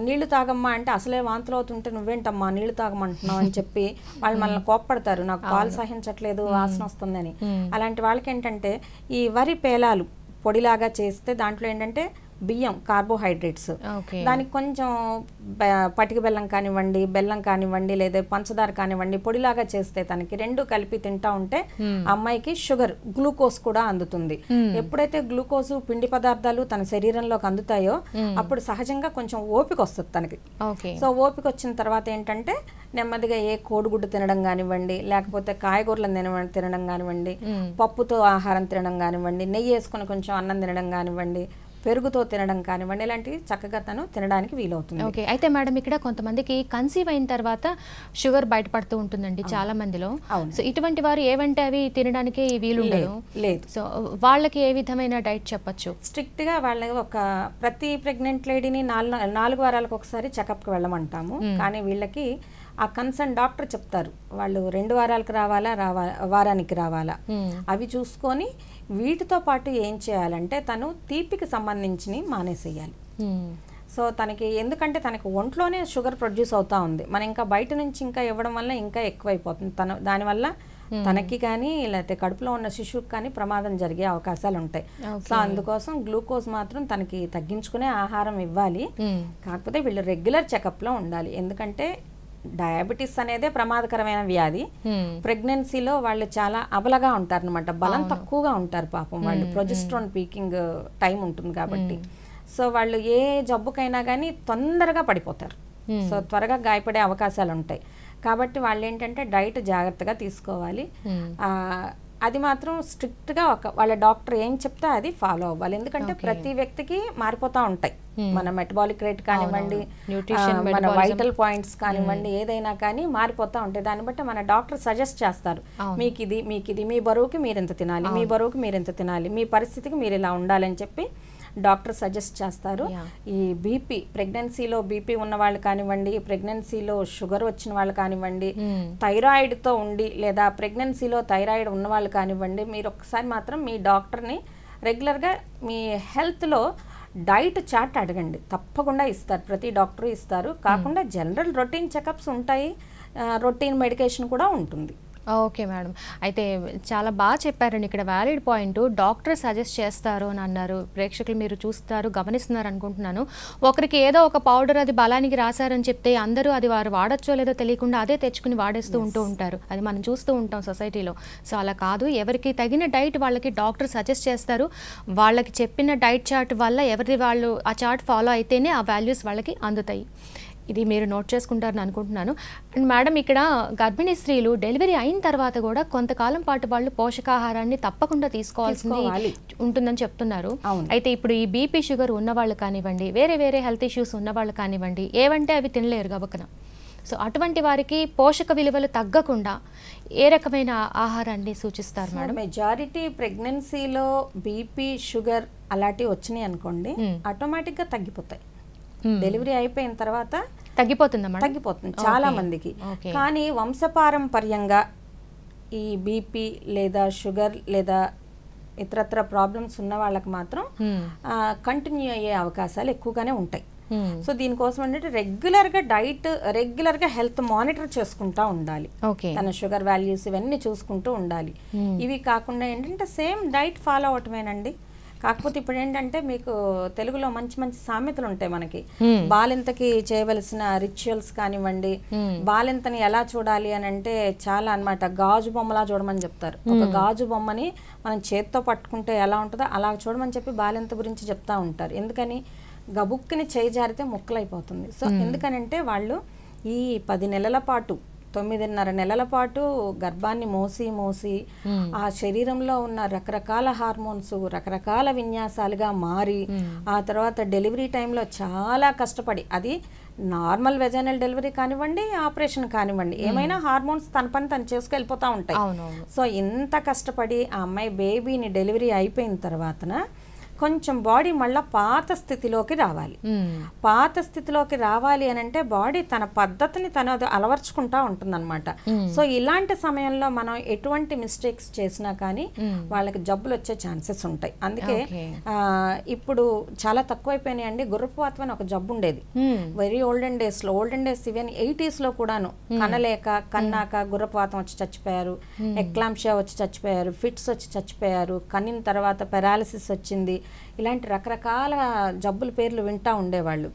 నీళ్లు తాగమ్మా అంటే అసలే వాంతులు అవుతుంటే నువ్వేంటమ్మా నీళ్లు తాగమంటున్నావు అని చెప్పి వాళ్ళు మనల్ని కోప్పడతారు, నాకు పాలు సహించట్లేదు, వాసన వస్తుందని. అలాంటి వాళ్ళకి ఏంటంటే ఈ వరి పేలాలు పొడిలాగా చేస్తే దాంట్లో ఏంటంటే బియ్యం కార్బోహైడ్రేట్స్, దానికి కొంచెం పటిక బెల్లం కానివ్వండి, బెల్లం కానివ్వండి, లేదా పంచదార కానివ్వండి పొడిలాగా చేస్తే తనకి రెండు కలిపి తింటా ఉంటే అమ్మాయికి షుగర్, గ్లూకోజ్ కూడా అందుతుంది. ఎప్పుడైతే గ్లూకోజ్ పిండి పదార్థాలు తన శరీరంలోకి అందుతాయో అప్పుడు సహజంగా కొంచెం ఓపిక వస్తుంది తనకి. సో ఓపిక వచ్చిన తర్వాత ఏంటంటే నెమ్మదిగా ఏ కోడిగుడ్డు తినడం కానివ్వండి, లేకపోతే కాయగూరలను తినడం కానివ్వండి, పప్పుతో ఆహారం తినడం కానివ్వండి, నెయ్యి వేసుకొని కొంచెం అన్నం తినడం కానివ్వండి, పెరుగుతో తినడం కానివ్వండి, ఇలాంటివి చక్కగా తను తినడానికి వీలవుతుంది. ఓకే. అయితే మేడం ఇక్కడ కొంతమందికి కన్సీవ్ అయిన తర్వాత షుగర్ బయటపడుతూ ఉంటుందండి చాలా మందిలో. సో ఇటువంటి వారు ఏవంటే అవి తినడానికి వీలుండదు లేదు. సో వాళ్ళకి ఏ విధమైన డైట్ చెప్పచ్చు? స్ట్రిక్ట్ గా వాళ్ళ ప్రతి ప్రెగ్నెంట్ లేడీని 4 వారాలకు ఒకసారి చెకప్కి వెళ్ళమంటాము. కానీ వీళ్ళకి ఆ కన్సర్న్ డాక్టర్ చెప్తారు వాళ్ళు 2 వారాలకు రావాలా, వారానికి రావాలా, అవి చూసుకొని వీటితో పాటు ఏం చేయాలంటే తను తీపికి సంబంధించి మానేసేయాలి. సో తనకి ఎందుకంటే తనకి ఒంట్లోనే షుగర్ ప్రొడ్యూస్ అవుతా ఉంది, మనం ఇంకా బయట నుంచి ఇంకా ఇవ్వడం వల్ల ఇంకా ఎక్కువైపోతుంది. దానివల్ల తనకి కానీ లేకపోతే కడుపులో ఉన్న శిశువుకి కానీ ప్రమాదం జరిగే అవకాశాలు ఉంటాయి. సో అందుకోసం గ్లూకోజ్ మాత్రం తనకి తగ్గించుకునే ఆహారం ఇవ్వాలి. కాకపోతే వీళ్ళు రెగ్యులర్ చెకప్లో ఉండాలి. ఎందుకంటే డయాబెటీస్ అనేదే ప్రమాదకరమైన వ్యాధి. ప్రెగ్నెన్సీలో వాళ్ళు చాలా అబలగా ఉంటారు అనమాట, బలం తక్కువగా ఉంటారు పాపం వాళ్ళు, ప్రొజెస్ట్రాన్ పీకింగ్ టైం ఉంటుంది కాబట్టి. సో వాళ్ళు ఏ జబ్బుకైనా కానీ తొందరగా పడిపోతారు, సో త్వరగా గాయపడే అవకాశాలు ఉంటాయి. కాబట్టి వాళ్ళు ఏంటంటే డైట్ జాగ్రత్తగా తీసుకోవాలి. అది మాత్రం స్ట్రిక్ట్గా వాళ్ళ డాక్టర్ ఏం చెప్తే అది ఫాలో అవ్వాలి. ఎందుకంటే ప్రతి వ్యక్తికి మారిపోతూ ఉంటాయి, మన మెటబాలిక్ రేట్ కానివ్వండి, మన వైటల్ పాయింట్స్ కానివ్వండి, ఏదైనా కానీ మారిపోతూ ఉంటాయి. దాన్ని బట్టి మన డాక్టర్ సజెస్ట్ చేస్తారు, మీకు ఇది మీ బరువుకి మీరు ఎంత తినాలి, మీ బరువుకి మీరు ఎంత తినాలి, మీ పరిస్థితికి మీరు ఇలా ఉండాలని చెప్పి డాక్టర్ సజెస్ట్ చేస్తారు. ఈ బీపీ, ప్రెగ్నెన్సీలో బీపీ ఉన్న వాళ్ళు కానివ్వండి, ప్రెగ్నెన్సీలో షుగర్ వచ్చిన వాళ్ళు కానివ్వండి, థైరాయిడ్తో ఉండి లేదా ప్రెగ్నెన్సీలో థైరాయిడ్ ఉన్న వాళ్ళు కానివ్వండి, మీరు ఒకసారి మాత్రం మీ డాక్టర్ని రెగ్యులర్గా మీ హెల్త్లో డైట్ చార్ట్ అడగండి, తప్పకుండా ఇస్తారు, ప్రతి డాక్టరు ఇస్తారు. కాకుండా జనరల్ రొటీన్ చెకప్స్ ఉంటాయి, రొటీన్ మెడికేషన్ కూడా ఉంటుంది. ఓకే మేడం, అయితే చాలా బాగా చెప్పారండి. ఇక్కడ వ్యాలిడ్ పాయింట్, డాక్టర్ సజెస్ట్ చేస్తారు అని అన్నారు. ప్రేక్షకులు మీరు చూస్తారు, గమనిస్తున్నారు అనుకుంటున్నాను. ఒకరికి ఏదో ఒక పౌడర్ అది బలానికి రాశారని చెప్తే అందరూ అది వారు వాడచ్చో లేదో తెలియకుండా అదే తెచ్చుకుని వాడేస్తూ ఉంటారు. అది మనం చూస్తూ ఉంటాం సొసైటీలో. సో అలా కాదు, ఎవరికి తగిన డైట్ వాళ్ళకి డాక్టర్ సజెస్ట్ చేస్తారు. వాళ్ళకి చెప్పిన డైట్ చార్ట్ వల్ల ఎవరిది వాళ్ళు ఆ చార్ట్ ఫాలో అయితేనే ఆ వాల్యూస్ వాళ్ళకి అందుతాయి. ఇది మీరు నోట్ చేసుకుంటారని అనుకుంటున్నాను. అండ్ మేడం ఇక్కడ గర్భిణీ స్త్రీలు డెలివరీ అయిన తర్వాత కూడా కొంతకాలం పాటు వాళ్ళు పోషకాహారాన్ని తప్పకుండా తీసుకోవాల్సింది ఉంటుందని చెప్తున్నారు. అయితే ఇప్పుడు ఈ బీపీ షుగర్ ఉన్నవాళ్ళు కానివ్వండి, వేరే హెల్త్ ఇష్యూస్ ఉన్నవాళ్ళు కానివ్వండి, ఏవంటే అవి తినలేరు గబకన. సో అటువంటి వారికి పోషక విలువలు తగ్గకుండా ఏ రకమైన ఆహారాన్ని సూచిస్తారు మేడం? మెజారిటీ ప్రెగ్నెన్సీలో బీపీ షుగర్ అలాంటివి వచ్చినాయి అనుకోండి, ఆటోమేటిక్గా తగ్గిపోతాయి. డెలివరీ అయిపోయిన తర్వాత తగ్గిపోతుంది చాలా మందికి. కానీ వంశపారంపర్యంగా ఈ బీపీ లేదా షుగర్ లేదా ఇతరత్ర ప్రాబ్లమ్స్ ఉన్న వాళ్ళకి మాత్రం కంటిన్యూ అయ్యే అవకాశాలు ఎక్కువగానే ఉంటాయి. సో దీనికోసం ఏంటంటే రెగ్యులర్గా డైట్, రెగ్యులర్గా హెల్త్ మానిటర్ చేసుకుంటూ ఉండాలి. తన షుగర్ వాల్యూస్ ఇవన్నీ చూసుకుంటూ ఉండాలి. ఇవి కాకుండా ఏంటంటే సేమ్ డైట్ ఫాలో అవటమేనండి. కాకపోతే ఇప్పుడు ఏంటంటే మీకు తెలుగులో మంచి మంచి సామెతలు ఉంటాయి మనకి. బాలింతకి చేయవలసిన రిచువల్స్ కానివ్వండి, బాలింతని ఎలా చూడాలి అని అంటే చాలా అన్నమాట. గాజు బొమ్మలా చూడమని చెప్తారు. ఒక గాజు బొమ్మని మనం చేత్తో పట్టుకుంటే ఎలా ఉంటుందో అలా చూడమని చెప్పి బాలింత గురించి చెప్తా ఉంటారు. ఎందుకని గబుక్కుని చేయి జారితే ముక్కలైపోతుంది. సో ఎందుకనంటే వాళ్ళు ఈ 10 నెలల పాటు 9.5 నెలల పాటు గర్భాన్ని మోసి ఆ శరీరంలో ఉన్న రకరకాల హార్మోన్స్ రకరకాల విన్యాసాలుగా మారి ఆ తర్వాత డెలివరీ టైంలో చాలా కష్టపడి, అది నార్మల్ వెజైనల్ డెలివరీ కానివ్వండి, ఆపరేషన్ కానివ్వండి, ఏమైనా హార్మోన్స్ తన పని తను చేసుకెళ్ళిపోతూ ఉంటాయి. సో ఇంత కష్టపడి ఆ అమ్మాయి బేబీని డెలివరీ అయిపోయిన తర్వాతన కొంచెం బాడీ మళ్ళీ పాత స్థితిలోకి రావాలి. పాత స్థితిలోకి రావాలి అని అంటే బాడీ తన పద్ధతిని తను అలవర్చుకుంటా ఉంటుందన్నమాట. సో ఇలాంటి సమయంలో మనం ఎటువంటి మిస్టేక్స్ చేసినా కానీ వాళ్ళకి జబ్బులు వచ్చే ఛాన్సెస్ ఉంటాయి. అందుకే ఇప్పుడు చాలా తక్కువైపోయినాయి అండి. గుర్రపువాతం అని ఒక జబ్బు ఉండేది very olden days even 80s లో కూడాను. కనలేక కన్నాక గుర్రపువాతం వచ్చి చచ్చిపోయారు, ఎక్లాంషియా వచ్చి చచ్చిపోయారు, ఫిట్స్ వచ్చి చచ్చిపోయారు, కన్నిన తర్వాత పెరాలిసిస్ వచ్చింది. ఇలాంటి రకరకాల జబ్బుల పేర్లు వింటూ ఉండేవాళ్ళు.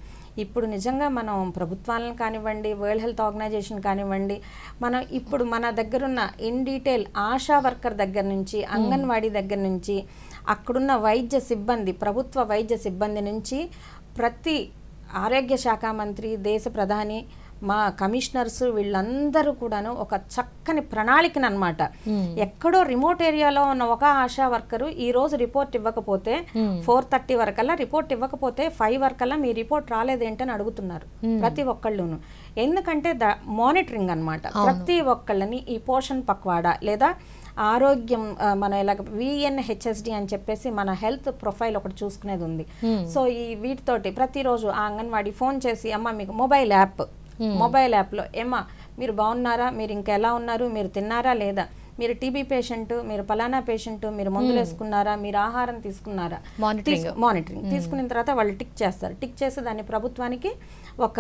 ఇప్పుడు నిజంగా మనం ప్రభుత్వాలను కానివ్వండి, వరల్డ్ హెల్త్ ఆర్గనైజేషన్ కానివ్వండి, మనం ఇప్పుడు మన దగ్గరున్న ఇన్ డీటెయిల్ ఆశా వర్కర్ దగ్గర నుంచి, అంగన్వాడీ దగ్గర నుంచి, అక్కడున్న వైద్య సిబ్బంది, ప్రభుత్వ వైద్య సిబ్బంది నుంచి ప్రతి ఆరోగ్య శాఖ మంత్రి, దేశ ప్రధాని, మా కమిషనర్స్ వీళ్ళందరూ కూడాను ఒక చక్కని ప్రణాళికను అన్నమాట. ఎక్కడో రిమోట్ ఏరియాలో ఉన్న ఒక ఆశా వర్కరు ఈ రోజు రిపోర్ట్ ఇవ్వకపోతే 4:30 వరకల్లా రిపోర్ట్ ఇవ్వకపోతే 5 వరకల్లా మీ రిపోర్ట్ రాలేదేంటని అడుగుతున్నారు ప్రతి ఒక్కళ్ళును. ఎందుకంటే మానిటరింగ్ అన్నమాట. ప్రతి ఒక్కళ్ళని ఈ పోషణ్ పక్వాడా లేదా ఆరోగ్యం మన ఇలాగ VNHSD అని చెప్పేసి మన హెల్త్ ప్రొఫైల్ ఒకటి చూసుకునేది ఉంది. సో ఈ వీటితోటి ప్రతిరోజు ఆ అంగన్వాడీ ఫోన్ చేసి, అమ్మ మీకు మొబైల్ యాప్లో ఏమా మీరు బాగున్నారా, మీరు ఇంకా ఎలా ఉన్నారు, మీరు తిన్నారా లేదా, మీరు టీబీ పేషెంట్, మీరు పలానా పేషెంట్, మీరు మందులు వేసుకున్నారా, మీరు ఆహారం తీసుకున్నారా, మానిటరింగ్ తీసుకున్న తర్వాత వాళ్ళు టిక్ చేస్తారు. టిక్ చేసి దాన్ని ప్రభుత్వానికి ఒక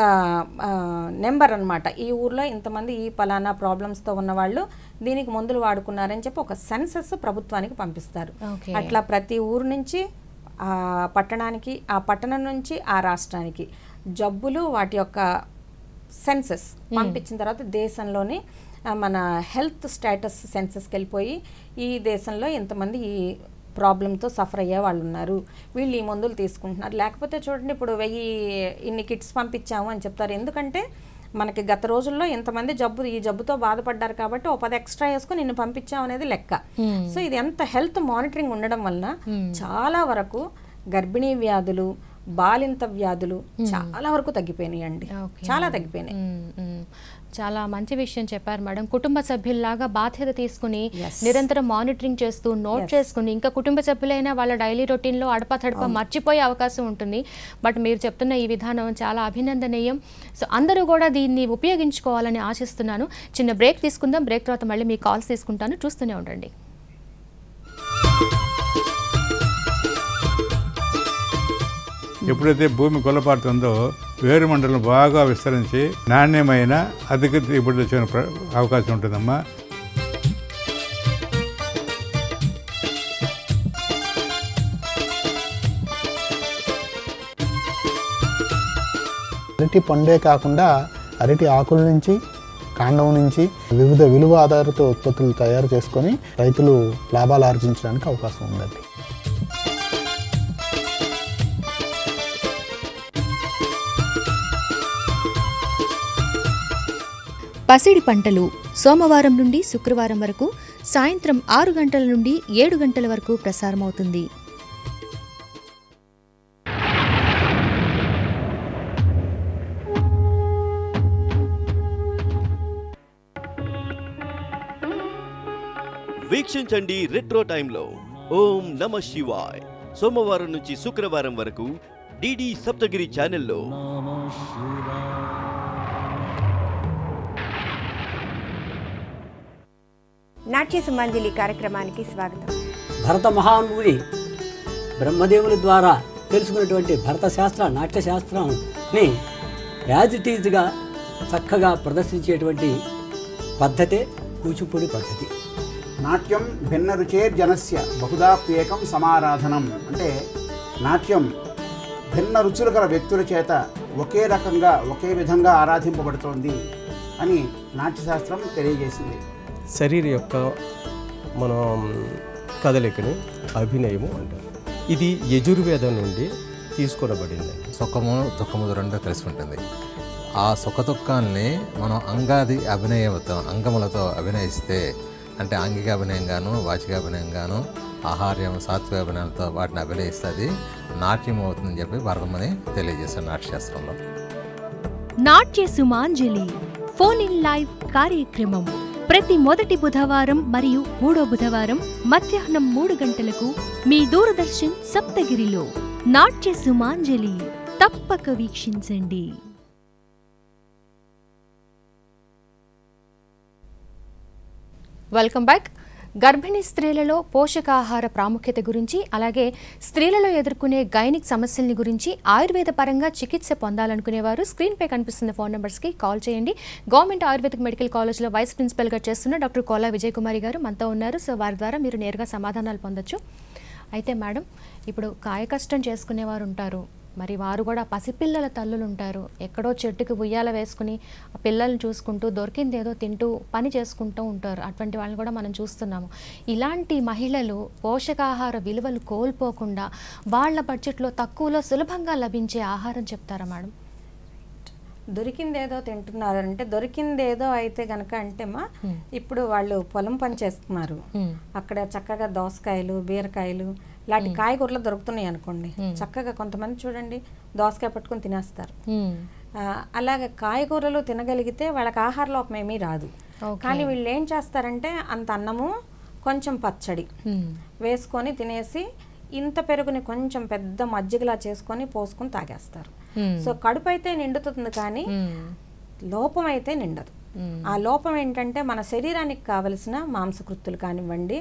నెంబర్ అన్నమాట. ఈ ఊర్లో ఇంతమంది ఈ పలానా ప్రాబ్లమ్స్తో ఉన్న వాళ్ళు దీనికి మందులు వాడుకున్నారని చెప్పి ఒక సెన్సస్ ప్రభుత్వానికి పంపిస్తారు. అట్లా ప్రతి ఊరు నుంచి ఆ పట్టణానికి, ఆ పట్టణం నుంచి ఆ రాష్ట్రానికి జబ్బులు వాటి యొక్క సెన్సస్ పంపించిన తర్వాత దేశంలోని మన హెల్త్ స్టేటస్ సెన్సస్కి వెళ్ళిపోయి ఈ దేశంలో ఎంతమంది ఈ ప్రాబ్లంతో సఫర్ అయ్యే వాళ్ళు ఉన్నారు, వీళ్ళు ఈ మందులు తీసుకుంటున్నారు. లేకపోతే చూడండి ఇప్పుడు 1000 ఇన్ని కిట్స్ పంపించాము అని చెప్తారు. ఎందుకంటే మనకి గత రోజుల్లో ఎంతమంది ఈ జబ్బుతో బాధపడ్డారు కాబట్టి ఓ 10 ఎక్స్ట్రా వేసుకొని నిన్ను పంపించాం అనేది లెక్క. సో ఇది ఎంత హెల్త్ మానిటరింగ్ ఉండడం వలన చాలా వరకు గర్భిణీ వ్యాధులు, బాలింత వ్యాధులు చాలా వరకు తగ్గిపోయినాయి అండి. చాలా తగ్గిపోయినాయి. చాలా మంచి విషయం చెప్పారు మేడం. కుటుంబ సభ్యుల్లాగా బాధ్యత తీసుకుని నిరంతరం మానిటరింగ్ చేస్తూ నోట్ చేసుకుని, ఇంకా కుటుంబ సభ్యులైనా వాళ్ళ డైలీ రొటీన్లో అడపతడప మర్చిపోయే అవకాశం ఉంటుంది. బట్ మీరు చెప్తున్న ఈ విధానం చాలా అభినందనీయం. సో అందరూ కూడా దీన్ని ఉపయోగించుకోవాలని ఆశిస్తున్నాను. చిన్న బ్రేక్ తీసుకుందాం. బ్రేక్ తర్వాత మళ్ళీ మీ కాల్స్ తీసుకుంటాను, చూస్తూనే ఉండండి. ఎప్పుడైతే భూమి కొల్లపారుతుందో వేరుమండలం బాగా విస్తరించి నాణ్యమైన అధిక దిగుబడి వచ్చే అవకాశం ఉంటుందమ్మా. అరటి పండే కాకుండా అరటి ఆకుల నుంచి, కాండం నుంచి వివిధ విలువ ఆధారిత ఉత్పత్తులు తయారు చేసుకొని రైతులు లాభాలు ఆర్జించడానికి అవకాశం ఉందండి. పసిడి పంటలు సోమవారం నుండి శుక్రవారం వరకు సాయంత్రం 6 గంటల నుండి 7 గంటల వరకు ప్రసారమవుతుంది. వీక్షించండి రెట్రో టైంలో ఓం నమ శివాయ్ సోమవారం నుంచి శుక్రవారం వరకు డిడి సప్తగిరి ఛానల్లో. నాట్య సుమాంజలి కార్యక్రమానికి స్వాగతం. భరత మహాముని బ్రహ్మదేవుని ద్వారా తెలుసుకున్నటువంటి భరత శాస్త్ర నాట్య శాస్త్రం ని యాజ్ ఇట్ ఈజ్గా చక్కగా ప్రదర్శించేటువంటి పద్ధతే కూచిపూడి పద్ధతి. నాట్యం భిన్న రుచేర్జనస్య బహుదాప్యేకం సమారాధనం అంటే నాట్యం భిన్న రుచులు గల వ్యక్తుల చేత ఒకే రకంగా ఒకే విధంగా ఆరాధింపబడుతోంది అని నాట్యశాస్త్రం తెలియజేసింది. శరీరం యొక్క మనం కదలికని అభినయము అంటారు. ఇది యజుర్వేదం నుండి తీసుకొనబడిందండి. సుఖము దుఃఖము రెండో కలిసి ఉంటుంది. ఆ సుఖదుఖాల్ని మనం అంగాది అభినయంతో అంగములతో అభినయిస్తే అంటే ఆంగిక అభినయంగాను వాచిక అభినయంగాను ఆహార్యం సాత్విక అభినయంతో వాటిని అభినయిస్తుంది నాట్యం అవుతుందని చెప్పి భరతమని తెలియజేస్తారు నాట్యశాస్త్రంలో. నాట్య సుమాంజలి ఫోన్ ఇన్ లైవ్ కార్యక్రమం ప్రతి మొదటి బుధవారం మరియు మూడో బుధవారం మధ్యాహ్నం 3 గంటలకు మీ దూరదర్శన్ సప్తగిరిలో నాట్య సుమాంజలి తప్పక వీక్షించండి. Welcome back. గర్భిణీ స్త్రీలలో పోషకాహార ప్రాముఖ్యత గురించి, అలాగే స్త్రీలలో ఎదుర్కొనే గైనిక్ సమస్యల్ని గురించి ఆయుర్వేద పరంగా చికిత్స పొందాలనుకునేవారు స్క్రీన్పై కనిపిస్తున్న ఫోన్ నెంబర్స్కి కాల్ చేయండి. గవర్నమెంట్ ఆయుర్వేదిక్ మెడికల్ కాలేజ్లో వైస్ ప్రిన్సిపల్గా చేస్తున్న డాక్టర్ కోలా విజయ్ కుమారి గారు మనతో ఉన్నారు. సో వారి ద్వారా మీరు నేరుగా సమాధానాలు పొందొచ్చు. అయితే మేడం, ఇప్పుడు కాయకష్టం చేసుకునేవారు ఉంటారు, మరి వారు కూడా పసిపిల్లల తల్లులు ఉంటారు. ఎక్కడో చెట్టుకి ఉయ్యాల వేసుకుని ఆ పిల్లల్ని చూసుకుంటూ దొరికింది ఏదో తింటూ పని చేసుకుంటూ ఉంటారు. అటువంటి వాళ్ళని కూడా మనం చూస్తున్నాము. ఇలాంటి మహిళలు పోషకాహార విలువలు కోల్పోకుండా వాళ్ళ బడ్జెట్లో తక్కువలో సులభంగా లభించే ఆహారం చెప్తారా మేడం? దొరికిందేదో తింటున్నారంటే దొరికిందేదో అయితే కనుక అంటే ఇప్పుడు వాళ్ళు పొలం పని చేస్తున్నారు, అక్కడ చక్కగా దోసకాయలు బీరకాయలు ఇలాంటి కాయగూరలు దొరుకుతున్నాయి అనుకోండి, చక్కగా కొంతమంది చూడండి దోసకాయ పట్టుకొని తినేస్తారు. అలాగే కాయగూరలు తినగలిగితే వాళ్ళకి ఆహార లోపం ఏమీ రాదు. కానీ వీళ్ళు ఏం చేస్తారంటే అంత అన్నము కొంచెం పచ్చడి వేసుకొని తినేసి ఇంత పెరుగుని కొంచెం పెద్ద మజ్జిగలా చేసుకొని పోసుకొని తాగేస్తారు. సో కడుపు అయితే నిండుతుంది కానీ లోపం అయితే నిండదు. ఆ లోపం ఏంటంటే మన శరీరానికి కావలసిన మాంసకృత్తులు కానివ్వండి,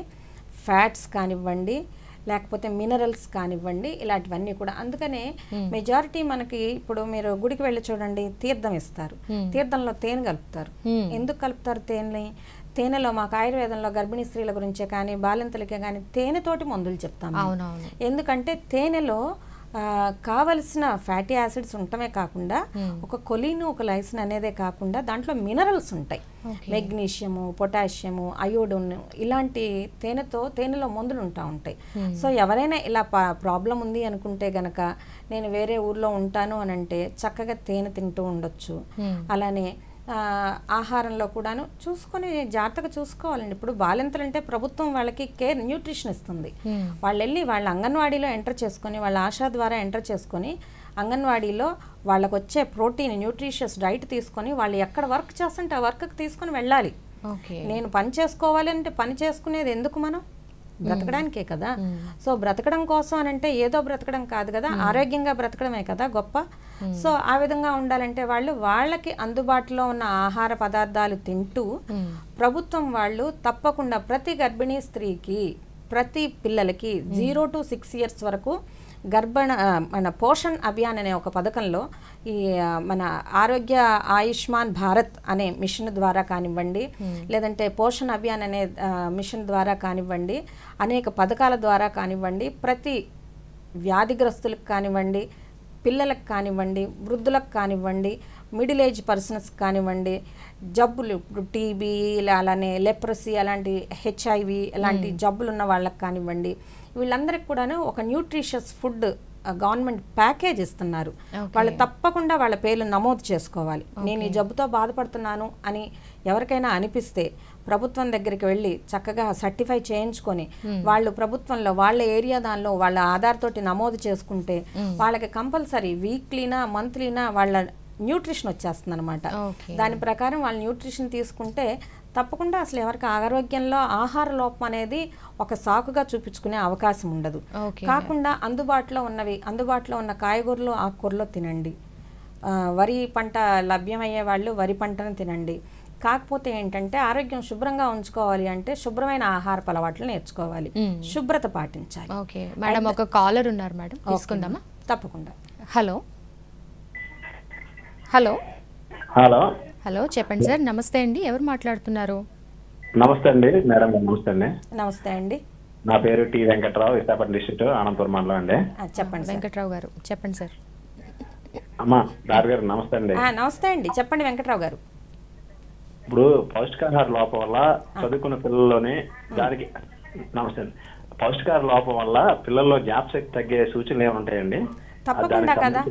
ఫ్యాట్స్ కానివ్వండి, లేకపోతే మినరల్స్ కానివ్వండి, ఇలాంటివన్నీ కూడా. అందుకనే మెజారిటీ మనకి ఇప్పుడు మీరు గుడికి వెళ్ళి చూడండి, తీర్థం ఇస్తారు, తీర్థంలో తేనె కలుపుతారు. ఎందుకు కలుపుతారు తేనెని? తేనెలో మాకు ఆయుర్వేదంలో గర్భిణీ స్త్రీల గురించే కానీ బాలింతలకే కానీ తేనెతోటి మందులు చెప్తాము. ఎందుకంటే తేనెలో కావలసిన ఫ్యాటీ యాసిడ్స్ ఉండటమే కాకుండా ఒక కొలీన్ ఒక లైసిన్ అనేదే కాకుండా దాంట్లో మినరల్స్ ఉంటాయి, మెగ్నీషియము, పొటాషియము, అయోడిన్, ఇలాంటి తేనెలో మందులు ఉంటాయి. సో ఎవరైనా ఇలా ప్రాబ్లం ఉంది అనుకుంటే గనక నేను వేరే ఊర్లో ఉంటాను అని అంటే చక్కగా తేనె తింటూ ఉండొచ్చు. అలానే ఆహారంలో కూడాను చూసుకొని జాగ్రత్తగా చూసుకోవాలండి. ఇప్పుడు బాలింతలు అంటే ప్రభుత్వం వాళ్ళకి కేర్ న్యూట్రిషన్ ఇస్తుంది. వాళ్ళు వెళ్ళి వాళ్ళ అంగన్వాడీలో ఎంటర్ చేసుకొని వాళ్ళ ఆశా ద్వారా ఎంటర్ చేసుకొని అంగన్వాడీలో వాళ్ళకు వచ్చే ప్రోటీన్ న్యూట్రిషియస్ డైట్ తీసుకొని వాళ్ళు ఎక్కడ వర్క్ చేస్తుంటే ఆ వర్క్కి తీసుకొని వెళ్ళాలి. నేను పని చేసుకోవాలి అంటే పని చేసుకునేది ఎందుకు? మనం బ్రతకడానికే కదా. సో బ్రతకడం కోసం అని అంటే ఏదో బ్రతకడం కాదు కదా, ఆరోగ్యంగా బ్రతకడమే కదా గొప్ప. సో ఆ విధంగా ఉండాలంటే వాళ్ళకి అందుబాటులో ఉన్న ఆహార పదార్థాలు తింటూ ప్రభుత్వం వాళ్ళు తప్పకుండా ప్రతి గర్భిణీ స్త్రీకి, ప్రతి పిల్లలకి 0 to 6 years వరకు మన పోషణ్ అభియాన్ అనే ఒక పథకంలో ఈ మన ఆరోగ్య ఆయుష్మాన్ భారత్ అనే మిషన్ ద్వారా కానివ్వండి, లేదంటే పోషణ్ అభియాన్ అనే మిషన్ ద్వారా కానివ్వండి, అనేక పథకాల ద్వారా కానివ్వండి, ప్రతి వ్యాధిగ్రస్తులకు కానివ్వండి, పిల్లలకు కానివ్వండి, వృద్ధులకు కానివ్వండి, మిడిల్ ఏజ్ పర్సన్స్ కానివ్వండి, జబ్బులు ఇప్పుడు టీబీ, అలానే లెప్రసీ, అలాంటి HIV అలాంటి జబ్బులు ఉన్న వాళ్ళకి కానివ్వండి, వీళ్ళందరికీ కూడాను ఒక న్యూట్రిషియస్ ఫుడ్ గవర్నమెంట్ ప్యాకేజ్ ఇస్తున్నారు. వాళ్ళు తప్పకుండా వాళ్ళ పేర్లు నమోదు చేసుకోవాలి. నేను ఈ జబ్బుతో బాధపడుతున్నాను అని ఎవరికైనా అనిపిస్తే ప్రభుత్వం దగ్గరికి వెళ్ళి చక్కగా సర్టిఫై చేయించుకొని వాళ్ళు ప్రభుత్వంలో వాళ్ళ ఏరియా దానిలో వాళ్ళ ఆధార్ తోటి నమోదు చేసుకుంటే వాళ్ళకి కంపల్సరీ వీక్లీనా మంత్లీనా వాళ్ళ న్యూట్రిషన్ వచ్చేస్తుంది అనమాట. దాని ప్రకారం వాళ్ళు న్యూట్రిషన్ తీసుకుంటే తప్పకుండా అసలు ఎవరికి ఆరోగ్యంలో ఆహార లోపం అనేది ఒక సాకుగా చూపించుకునే అవకాశం ఉండదు. కాకుండా అందుబాటులో ఉన్న కాయగూరలు ఆకుకూరలు తినండి. వరి పంట లభ్యమయ్యే వాళ్ళు వరి పంటను తినండి. కాకపోతే ఏంటంటే ఆరోగ్యం శుభ్రంగా ఉంచుకోవాలి అంటే శుభ్రమైన ఆహార అలవాట్లు నేర్చుకోవాలి, శుభ్రత పాటించాలి. మేడం ఒక కాలర్ ఉన్నారు మేడం, తీసుకుందామా? తప్పకుండా. హలో హలో హలో హలో చెప్పండి సార్. నమస్తే అండి, ఎవరు మాట్లాడుతున్నారు? నమస్తే అండి మేడం. నమస్తే అండి. నమస్తే అండి. నా పేరు టి వెంకట్రావు, విశాఖపట్నం డిస్ట్రిక్ట్ ఆనందపురం మండలం అండి. చెప్పండి వెంకట్రావు గారు, చెప్పండి సార్. అమ్మా డాక్టర్ గారు నమస్తే అండి. నమస్తే అండి, చెప్పండి వెంకట్రావు గారు. ఇప్పుడు పౌష్టికాహార లోపం వల్ల చదువుకున్న పిల్లల్లోనే దానికి నమస్తే అండి, పౌష్టికాహార లోపం వల్ల పిల్లల్లో జ్ఞాపశక్తి తగ్గే సూచనలు ఏముంటాయండి? తప్పకుండా కదా,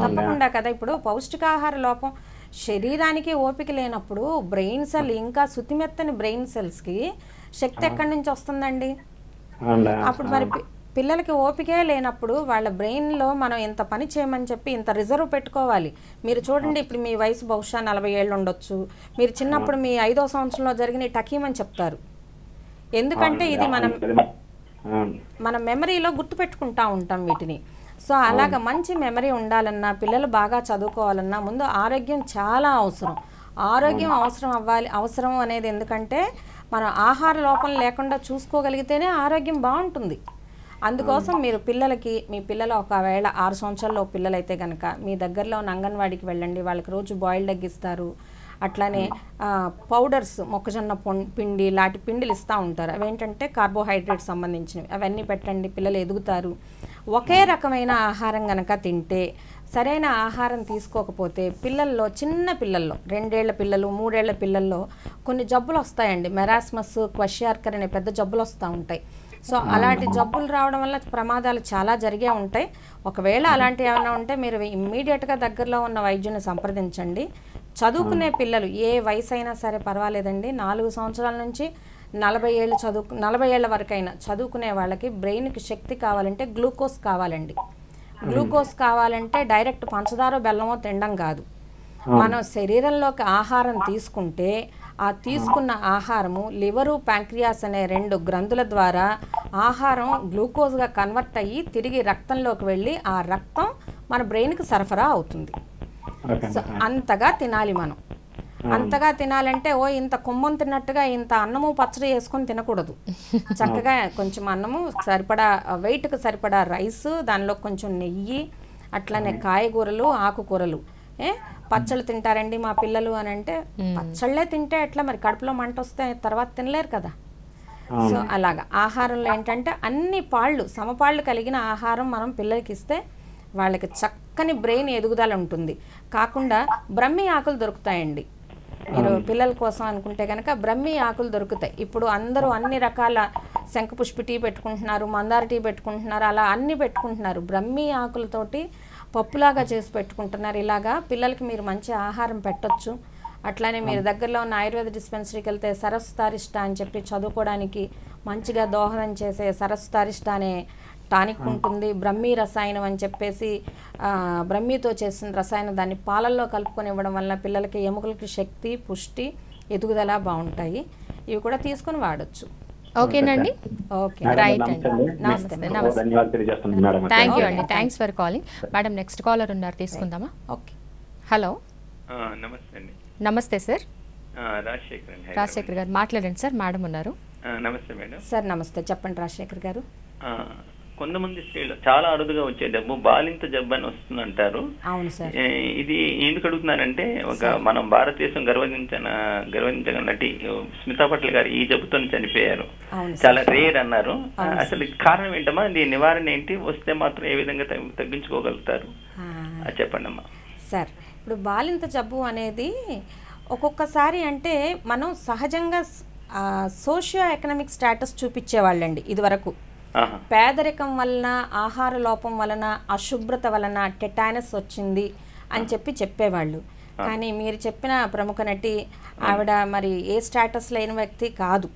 తప్పకుండా కదా. ఇప్పుడు పౌష్టికాహార లోపం శరీరానికి ఓపిక లేనప్పుడు బ్రెయిన్ సెల్, ఇంకా శుతిమెత్తని బ్రెయిన్ సెల్స్కి శక్తి ఎక్కడి నుంచి వస్తుందండి? అప్పుడు మరి పిల్లలకి ఓపికే లేనప్పుడు వాళ్ళ బ్రెయిన్లో మనం ఇంత పని చేయమని చెప్పి ఇంత రిజర్వ్ పెట్టుకోవాలి. మీరు చూడండి, ఇప్పుడు మీ వయసు బహుశా 40 ఏళ్ళు ఉండొచ్చు. మీరు చిన్నప్పుడు మీ 5వ సంవత్సరంలో జరిగిన టకీమని చెప్తారు. ఎందుకంటే ఇది మన మెమరీలో గుర్తుపెట్టుకుంటా ఉంటాం వీటిని. సో అలాగ మంచి మెమరీ ఉండాలన్నా, పిల్లలు బాగా చదువుకోవాలన్నా ముందు ఆరోగ్యం చాలా అవసరం. ఆరోగ్యం అవసరం అనేది ఎందుకంటే మనం ఆహార లోపం లేకుండా చూసుకోగలిగితేనే ఆరోగ్యం బాగుంటుంది. అందుకోసం మీరు పిల్లలకి, మీ పిల్లలు ఒకవేళ 6 సంవత్సరాల్లో పిల్లలైతే కనుక మీ దగ్గరలో ఉన్న అంగన్వాడికి వెళ్ళండి. వాళ్ళకి రోజు బాయిల్డ్ ఎగ్ ఇస్తారు. అట్లానే పౌడర్స్, మొక్కజొన్న పిండి లాంటి పిండిలు ఇస్తూ ఉంటారు. అవేంటంటే కార్బోహైడ్రేట్ సంబంధించినవి. అవన్నీ పెట్టండి, పిల్లలు ఎదుగుతారు. ఒకే రకమైన ఆహారం కనుక తింటే, సరైన ఆహారం తీసుకోకపోతే పిల్లల్లో, చిన్న పిల్లల్లో 2 ఏళ్ల పిల్లలు 3 ఏళ్ల పిల్లల్లో కొన్ని జబ్బులు వస్తాయండి. మెరాస్మస్, క్వషియార్కర్ అనే పెద్ద జబ్బులు వస్తూ ఉంటాయి. సో అలాంటి జబ్బులు రావడం వల్ల ప్రమాదాలు చాలా జరిగే ఉంటాయి. ఒకవేళ అలాంటివి ఏమైనా ఉంటే మీరు ఇమ్మీడియట్గా దగ్గరలో ఉన్న వైద్యుని సంప్రదించండి. చదువుకునే పిల్లలు ఏ వయసు అయినా సరే పర్వాలేదండి. 4 సంవత్సరాల నుంచి 40 ఏళ్ళ వరకైనా చదువుకునే వాళ్ళకి బ్రెయిన్కి శక్తి కావాలంటే గ్లూకోజ్ కావాలండి. గ్లూకోజ్ కావాలంటే డైరెక్ట్ పంచదార బెల్లమో తినడం కాదు. మనం శరీరంలోకి ఆహారం తీసుకుంటే ఆ తీసుకున్న ఆహారము లివరు, ప్యాంక్రియాస్ అనే 2 గ్రంథుల ద్వారా ఆహారం గ్లూకోజ్గా కన్వర్ట్ అయ్యి తిరిగి రక్తంలోకి వెళ్ళి ఆ రక్తం మన బ్రెయిన్కి సరఫరా అవుతుంది. సో అంతగా తినాలి మనం. అంతగా తినాలంటే ఇంత కొమ్మం తిన్నట్టుగా ఇంత అన్నము పచ్చడి వేసుకొని తినకూడదు. చక్కగా కొంచెం అన్నము సరిపడా, వెయిట్కి సరిపడా రైస్, దానిలో కొంచెం నెయ్యి, అట్లానే కాయగూరలు, ఆకుకూరలు. పచ్చళ్ళు తింటారండి మా పిల్లలు అని అంటే, పచ్చళ్ళే తింటే ఎట్లా మరి? కడుపులో మంట వస్తే తర్వాత తినలేరు కదా. సో అలాగా ఆహారంలో ఏంటంటే అన్ని పాళ్ళు, సమపాళ్ళు కలిగిన ఆహారం మనం పిల్లలకి ఇస్తే వాళ్ళకి చక్కని బ్రెయిన్ ఎదుగుదల ఉంటుంది. కాకుండా బ్రహ్మి ఆకులు దొరుకుతాయండి. మీరు పిల్లల కోసం అనుకుంటే కనుక బ్రహ్మి ఆకులు దొరుకుతాయి. ఇప్పుడు అందరూ అన్ని రకాల శంఖపుష్పి టీ పెట్టుకుంటున్నారు, మందార టీ పెట్టుకుంటున్నారు, అలా అన్ని పెట్టుకుంటున్నారు. బ్రహ్మి ఆకులతోటి పప్పులాగా చేసి పెట్టుకుంటున్నారు. ఇలాగా పిల్లలకి మీరు మంచి ఆహారం పెట్టొచ్చు. అట్లానే మీరు దగ్గరలో ఉన్న ఆయుర్వేద డిస్పెన్సరీకి వెళ్తే సరస్వతారిష్ట అని చెప్పి చదువుకోవడానికి మంచిగా దోహదం చేసే సరస్వతారిష్ట అనే టానిక్ ఉంటుంది. బ్రహ్మీ రసాయనం అని చెప్పేసి బ్రహ్మీతో చేసిన రసాయనం, దాన్ని పాలల్లో కలుపుకొని ఇవ్వడం వల్ల పిల్లలకి ఎముకలకి శక్తి, పుష్టి, ఎదుగుదల బాగుంటాయి. ఇవి కూడా తీసుకొని వాడచ్చు. ఓకేనండి. ఓకే, రైట్ అండి. నమస్తే. థ్యాంక్ యూ అండి, thanks for calling. Madam next caller ఉన్నారు, తీసుకుందామా? ఓకే. హలో, నమస్తే అండి. నమస్తే సార్. రాజశేఖర్ గారు మాట్లాడండి సార్, మేడం ఉన్నారు. నమస్తే మేడం. సార్ నమస్తే, చెప్పండి రాజశేఖర్ గారు. కొంతమంది స్త్రీలు చాలా అరుదుగా వచ్చే జబ్బు బాలింత జబ్బు అని వస్తుందంటారు. అవును సార్. ఇది ఎందుకు అడుగుతున్నానంటే, మనం భారతదేశం గర్వించిన నటి స్మితా పటేల్ గారు ఈ జబ్బుతో చనిపోయారు. చాలా రేర్ అన్నారు. అసలు కారణం ఏంటమ్మా? దీని నివారణ ఏంటి? వస్తే మాత్రం ఏ విధంగా తగ్గించుకోగలుగుతారు? చెప్పండి అమ్మా. సార్, ఇప్పుడు బాలింత జబ్బు అనేది ఒక్కొక్కసారి అంటే మనం సహజంగా సోషియో ఎకనామిక్ స్టేటస్ చూపించేవాళ్ళండి ఇదివరకు. పేదరికం వలన, ఆహార లోపం వలన, అశుభ్రత వలన టెటానస్ వచ్చింది అని చెప్పేవాళ్ళు. కానీ మీరు చెప్పిన ప్రముఖ నటి ఆవిడ మరి ఏ స్టేటస్ లేని వ్యక్తి కాదు.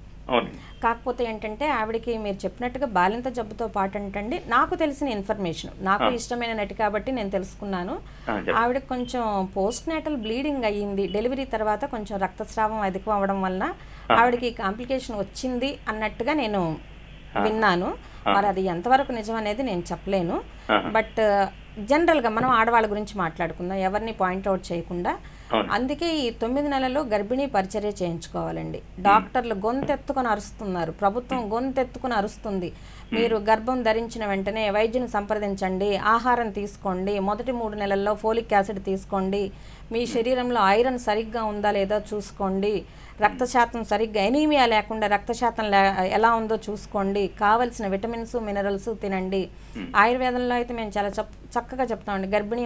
కాకపోతే ఏంటంటే ఆవిడకి మీరు చెప్పినట్టుగా బాలింత జబ్బుతో పాటు ఏంటండి, నాకు తెలిసిన ఇన్ఫర్మేషన్, నాకు ఇష్టమైన నటి కాబట్టి నేను తెలుసుకున్నాను. ఆవిడకి కొంచెం పోస్ట్ నేటల్ బ్లీడింగ్ అయ్యింది. డెలివరీ తర్వాత కొంచెం రక్తస్రావం అధికం అవ్వడం వల్ల ఆవిడకి కాంప్లికేషన్ వచ్చింది అన్నట్టుగా నేను విన్నాను. మరి అది ఎంతవరకు నిజం అనేది నేను చెప్పలేను. బట్ జనరల్గా మనం ఆడవాళ్ళ గురించి మాట్లాడుకుందాం, ఎవరిని పాయింట్అవుట్ చేయకుండా. అందుకే ఈ 9 నెలల్లో గర్భిణీ పరిచర్య చేయించుకోవాలండి. డాక్టర్లు గొంతెత్తుకొని అరుస్తున్నారు, ప్రభుత్వం గొంతెత్తుకొని అరుస్తుంది. మీరు గర్భం ధరించిన వెంటనే వైద్యుని సంప్రదించండి, ఆహారం తీసుకోండి, మొదటి 3 నెలల్లో ఫోలిక్ యాసిడ్ తీసుకోండి, మీ శరీరంలో ఐరన్ సరిగ్గా ఉందా లేదా చూసుకోండి, రక్తశాతం సరిగ్గా ఎనీమియా లేకుండా రక్తశాతం ఎలా ఉందో చూసుకోండి, కావలసిన విటమిన్స్ మినరల్స్ తినండి. ఆయుర్వేదంలో అయితే మేము చాలా చక్కగా చెప్తామండి. గర్భిణీ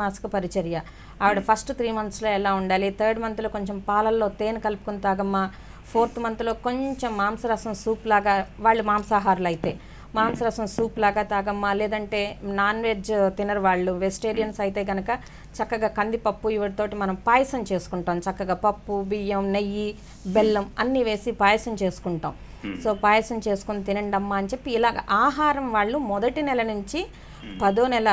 మాసిక పరిచర్య, ఆవిడ ఫస్ట్ 3 మంత్స్లో ఎలా ఉండాలి, 3rd మంత్లో కొంచెం పాలల్లో తేనె కలుపుకొని తాగమ్మా, 4th మంత్లో కొంచెం మాంసరసం సూప్ లాగా, వాళ్ళు మాంసాహారులు అయితే మాంసరసం సూప్ లాగా తాగమ్మా, లేదంటే నాన్ వెజ్ తినరు వాళ్ళు, వెజిటేరియన్స్ అయితే కనుక చక్కగా కందిపప్పు ఇవితోటి మనం పాయసం చేసుకుంటాం. చక్కగా పప్పు, బియ్యం, నెయ్యి, బెల్లం అన్నీ వేసి పాయసం చేసుకుంటాం. సో పాయసం చేసుకొని తినండి అమ్మా అని చెప్పి ఇలాగ ఆహారం వాళ్ళు మొదటి నెల నుంచి 10వ నెల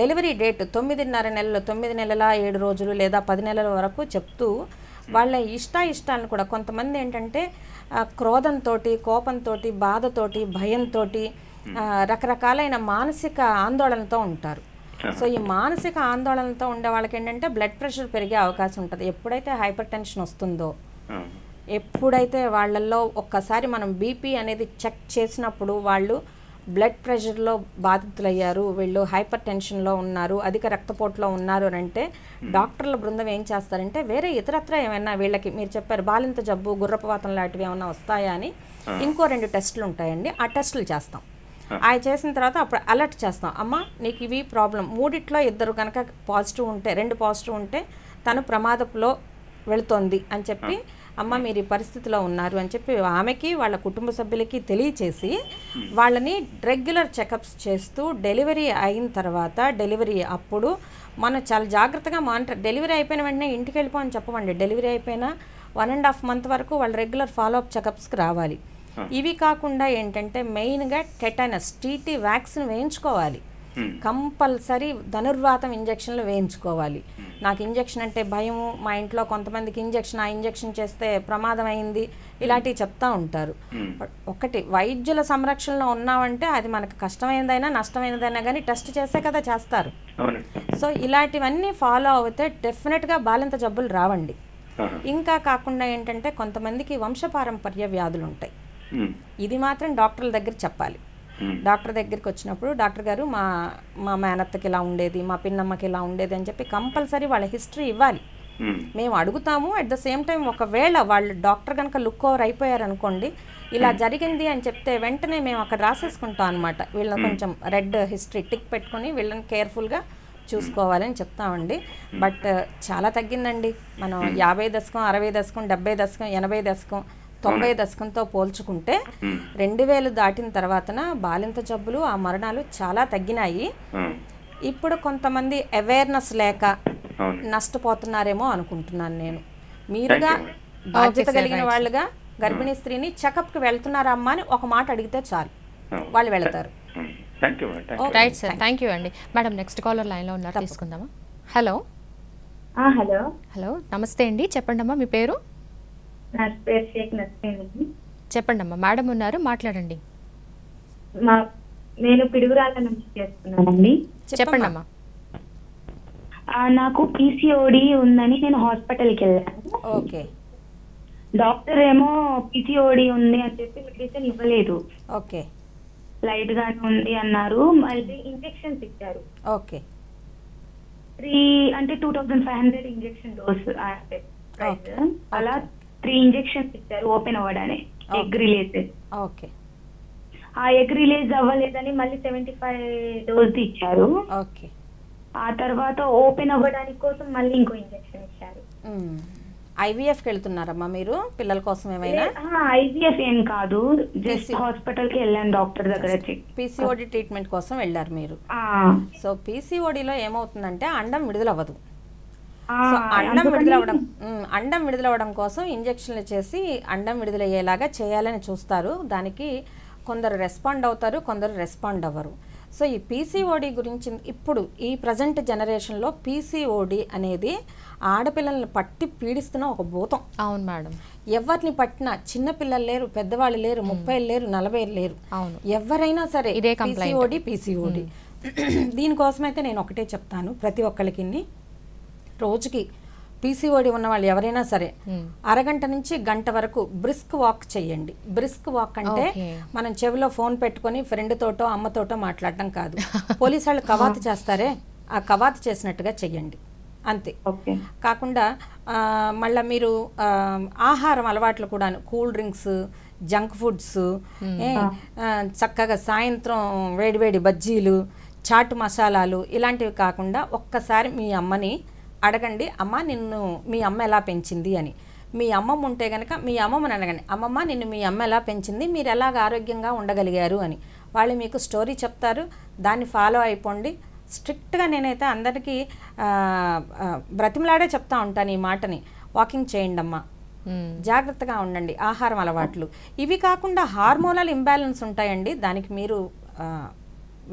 డెలివరీ డేట్ 9.5 నెలలు, 9 నెలల 7 రోజులు లేదా 10 నెలల వరకు చెప్తూ వాళ్ళ ఇష్టాలను కూడా, కొంతమంది ఏంటంటే క్రోధంతో, కోపంతో, బాధతోటి, భయంతో, రకరకాలైన మానసిక ఆందోళనతో ఉంటారు. సో ఈ మానసిక ఆందోళనతో ఉండే వాళ్ళకి ఏంటంటే బ్లడ్ ప్రెషర్ పెరిగే అవకాశం ఉంటుంది. ఎప్పుడైతే హైపర్ టెన్షన్ వస్తుందో, ఎప్పుడైతే వాళ్ళల్లో ఒక్కసారి మనం బీపీ అనేది చెక్ చేసినప్పుడు వాళ్ళు బ్లడ్ ప్రెషర్లో బాధితులయ్యారు, వీళ్ళు హైపర్ టెన్షన్లో ఉన్నారు, అధిక రక్తపోటులో ఉన్నారు అని అంటే డాక్టర్ల బృందం ఏం చేస్తారంటే వేరే ఇతరత్ర ఏమైనా వీళ్ళకి మీరు చెప్పారు బాలింత జబ్బు, గుర్రపవాతం లాంటివి ఏమైనా వస్తాయా అని ఇంకో 2 టెస్టులు ఉంటాయండి. ఆ టెస్టులు చేస్తాం. అవి చేసిన తర్వాత అప్పుడు అలర్ట్ చేస్తాం, అమ్మ నీకు ఇవి ప్రాబ్లం, 3 2 కనుక పాజిటివ్ ఉంటే, 2 పాజిటివ్ ఉంటే తను ప్రమాదంలో వెళుతోంది అని చెప్పి, అమ్మ మీరు ఈ పరిస్థితిలో ఉన్నారు అని చెప్పి ఆమెకి వాళ్ళ కుటుంబ సభ్యులకి తెలియచేసి వాళ్ళని రెగ్యులర్ చెకప్స్ చేస్తూ డెలివరీ అయిన తర్వాత, డెలివరీ అప్పుడు మనం చాలా జాగ్రత్తగా మానిటర్, డెలివరీ అయిపోయిన వెంటనే ఇంటికి వెళ్ళిపోని చెప్పమండి. డెలివరీ అయిపోయిన 1.5 మంత్ వరకు వాళ్ళు రెగ్యులర్ ఫాలోఅప్ చెకప్స్కి రావాలి. ఇవి కాకుండా ఏంటంటే మెయిన్గా టెటనస్, టీటీ వ్యాక్సిన్ వేయించుకోవాలి. కంపల్సరీ ధనుర్వాతం ఇంజక్షన్లు వేయించుకోవాలి. నాకు ఇంజక్షన్ అంటే భయము, మా ఇంట్లో కొంతమందికి ఇంజక్షన్, ఆ ఇంజక్షన్ చేస్తే ప్రమాదం అయింది, ఇలాంటివి చెప్తా ఉంటారు. ఒకటి వైద్యుల సంరక్షణలో ఉన్నామంటే అది మనకు కష్టమైనదైనా నష్టమైనదైనా కానీ టెస్ట్ చేసే కదా చేస్తారు. సో ఇలాంటివన్నీ ఫాలో అవుతే డెఫినెట్గా బాలింత జబ్బులు రావండి. ఇంకా కాకుండా ఏంటంటే కొంతమందికి వంశపారంపర్య వ్యాధులు ఉంటాయి. ఇది మాత్రం డాక్టర్ల దగ్గర చెప్పాలి. డాక్టర్ దగ్గరికి వచ్చినప్పుడు డాక్టర్ గారు మా మేనత్తకి ఇలా ఉండేది, మా పిన్నమ్మకి ఇలా ఉండేది అని చెప్పి కంపల్సరీ వాళ్ళ హిస్టరీ ఇవ్వాలి. మేము అడుగుతాము. అట్ ద సేమ్ టైం ఒకవేళ వాళ్ళు డాక్టర్ కనుక లుక్ ఓవర్ అయిపోయారు అనుకోండి, ఇలా జరిగింది అని చెప్తే వెంటనే మేము అక్కడ రాసేసుకుంటాం అనమాట. వీళ్ళని కొంచెం రెడ్ హిస్టరీ టిక్ పెట్టుకొని వీళ్ళని కేర్ఫుల్గా చూసుకోవాలని చెప్తామండి. బట్ చాలా తగ్గిందండి. మనం 50 దశకం, 60 దశకం, 70 దశకం, 80 దశకం, 90 దశకంతో పోల్చుకుంటే 2000 దాటిన తర్వాతన బాలింత జబ్బులు, ఆ మరణాలు చాలా తగ్గినాయి. ఇప్పుడు కొంతమంది అవేర్నెస్ లేక నష్టపోతున్నారేమో అనుకుంటున్నాను నేను. మీరుగా బాధ్యత కలిగిన వాళ్ళుగా గర్భిణీ స్త్రీని చెకప్కి వెళ్తున్నారా అమ్మా అని ఒక మాట అడిగితే చాలు, వాళ్ళు వెళ్తారు. రైట్ సార్, థ్యాంక్ యూ అండి. మేడం నెక్స్ట్ కాలర్ లైన్లో ఉన్నారు, తీసుకుందామా? హలో హలో హలో నమస్తే అండి, చెప్పండి అమ్మా మీ పేరు? నా పేరు షేక్ నస్రీన్ అండి. చెప్పండి అమ్మా, మేడం ఉన్నారు, మాట్లాడండి. నేను పిడుగురాళ్ళ నుంచి చేస్తున్నానండి. చెప్పండి అమ్మా. నాకు పీసీఓడి ఉందని నేను హాస్పిటల్కి వెళ్ళాను. ఓకే. డాక్టర్ ఏమో పీసీఓడి ఉంది అని చెప్పి మెడిసిన్ ఇవ్వలేదు. ఓకే. లైట్ గానే ఉంది అన్నారు. మళ్ళీ ఇంజెక్షన్స్ ఇచ్చారు. ఓకే. 2500 ఇంజెక్షన్ డోస్ అలా 3 ఇంజెక్షన్స్ ఇచ్చారు ఓపెన్ అవ్వడానే, ఎగ్ రిలీజ్. ఓకే. ఆ ఎగ్ రిలీజ్ అవ్వలేదని మళ్ళీ 75 డోస్ ఇచ్చారు. ఓకే. ఆ తర్వాత ఓపెన్ అవ్వడానికి కోసం మళ్ళీ ఇంకో ఇంజెక్షన్ ఇచ్చారు. ఐవీఎఫ్ కి వెళ్తున్నారమ్మా మీరు పిల్లల కోసం ఏమైనా? ఐవీఎఫ్ ఏం కాదు, జస్ట్ హాస్పిటల్ కి వెళ్ళాను డాక్టర్ దగ్గర. పీసీఓడి ట్రీట్మెంట్ కోసం వెళ్ళారు మీరు. సో పీసీఓడిలో ఏమవుతుందంటే అండం విడుదలవ్వదు. సో అండం విడుదలవ్వడం కోసం ఇంజెక్షన్లు చేసి అండం విడుదలయ్యేలాగా చేయాలని చూస్తారు. దానికి కొందరు రెస్పాండ్ అవుతారు, కొందరు రెస్పాండ్ అవ్వరు. సో ఈ పీసీఓడి గురించి ఇప్పుడు ఈ ప్రజెంట్ జనరేషన్లో పీసీఓడి అనేది ఆడపిల్లల్ని పట్టి పీడిస్తున్న ఒక భూతం. అవును మేడం. ఎవరిని పట్టినా చిన్నపిల్లలు లేరు, పెద్దవాళ్ళు లేరు, 30 లేరు, 40 లేరు, ఎవరైనా సరే పీసీఓడి దీనికోసమైతే నేను ఒకటే చెప్తాను ప్రతి ఒక్కరికి, రోజుకి పీసీఓడి ఉన్న వాళ్ళు ఎవరైనా సరే అరగంట నుంచి గంట వరకు బ్రిస్క్ వాక్ చేయండి. బ్రిస్క్ వాక్ అంటే మనం చెవిలో ఫోన్ పెట్టుకొని ఫ్రెండ్ తోటో అమ్మతోటో మాట్లాడటం కాదు. పోలీసు వాళ్ళు కవాతు చేస్తారే, ఆ కవాతు చేసినట్టుగా చెయ్యండి అంతే. కాకుండా మళ్ళీ మీరు ఆహారం అలవాట్లు కూడా, కూల్ డ్రింక్స్, జంక్ ఫుడ్స్, చక్కగా సాయంత్రం వేడివేడి బజ్జీలు, చాటు మసాలాలు ఇలాంటివి కాకుండా ఒక్కసారి మీ అమ్మని అడగండి, అమ్మ నిన్ను మీ అమ్మ ఎలా పెంచింది అని. మీ అమ్మమ్మ ఉంటే కనుక మీ అమ్మమ్మని అడగండి, అమ్మమ్మ నిన్ను మీ అమ్మ ఎలా పెంచింది, మీరు ఎలాగ ఆరోగ్యంగా ఉండగలిగారు అని. వాళ్ళు మీకు స్టోరీ చెప్తారు, దాన్ని ఫాలో అయిపోండి. స్ట్రిక్ట్గా నేనైతే అందరికీ బ్రతిమలాడే చెప్తా ఉంటాను ఈ మాటని, వాకింగ్ చేయండి అమ్మా, జాగ్రత్తగా ఉండండి, ఆహారం అలవాట్లు. ఇవి కాకుండా హార్మోనల్ ఇంబ్యాలెన్స్ ఉంటాయండి, దానికి మీరు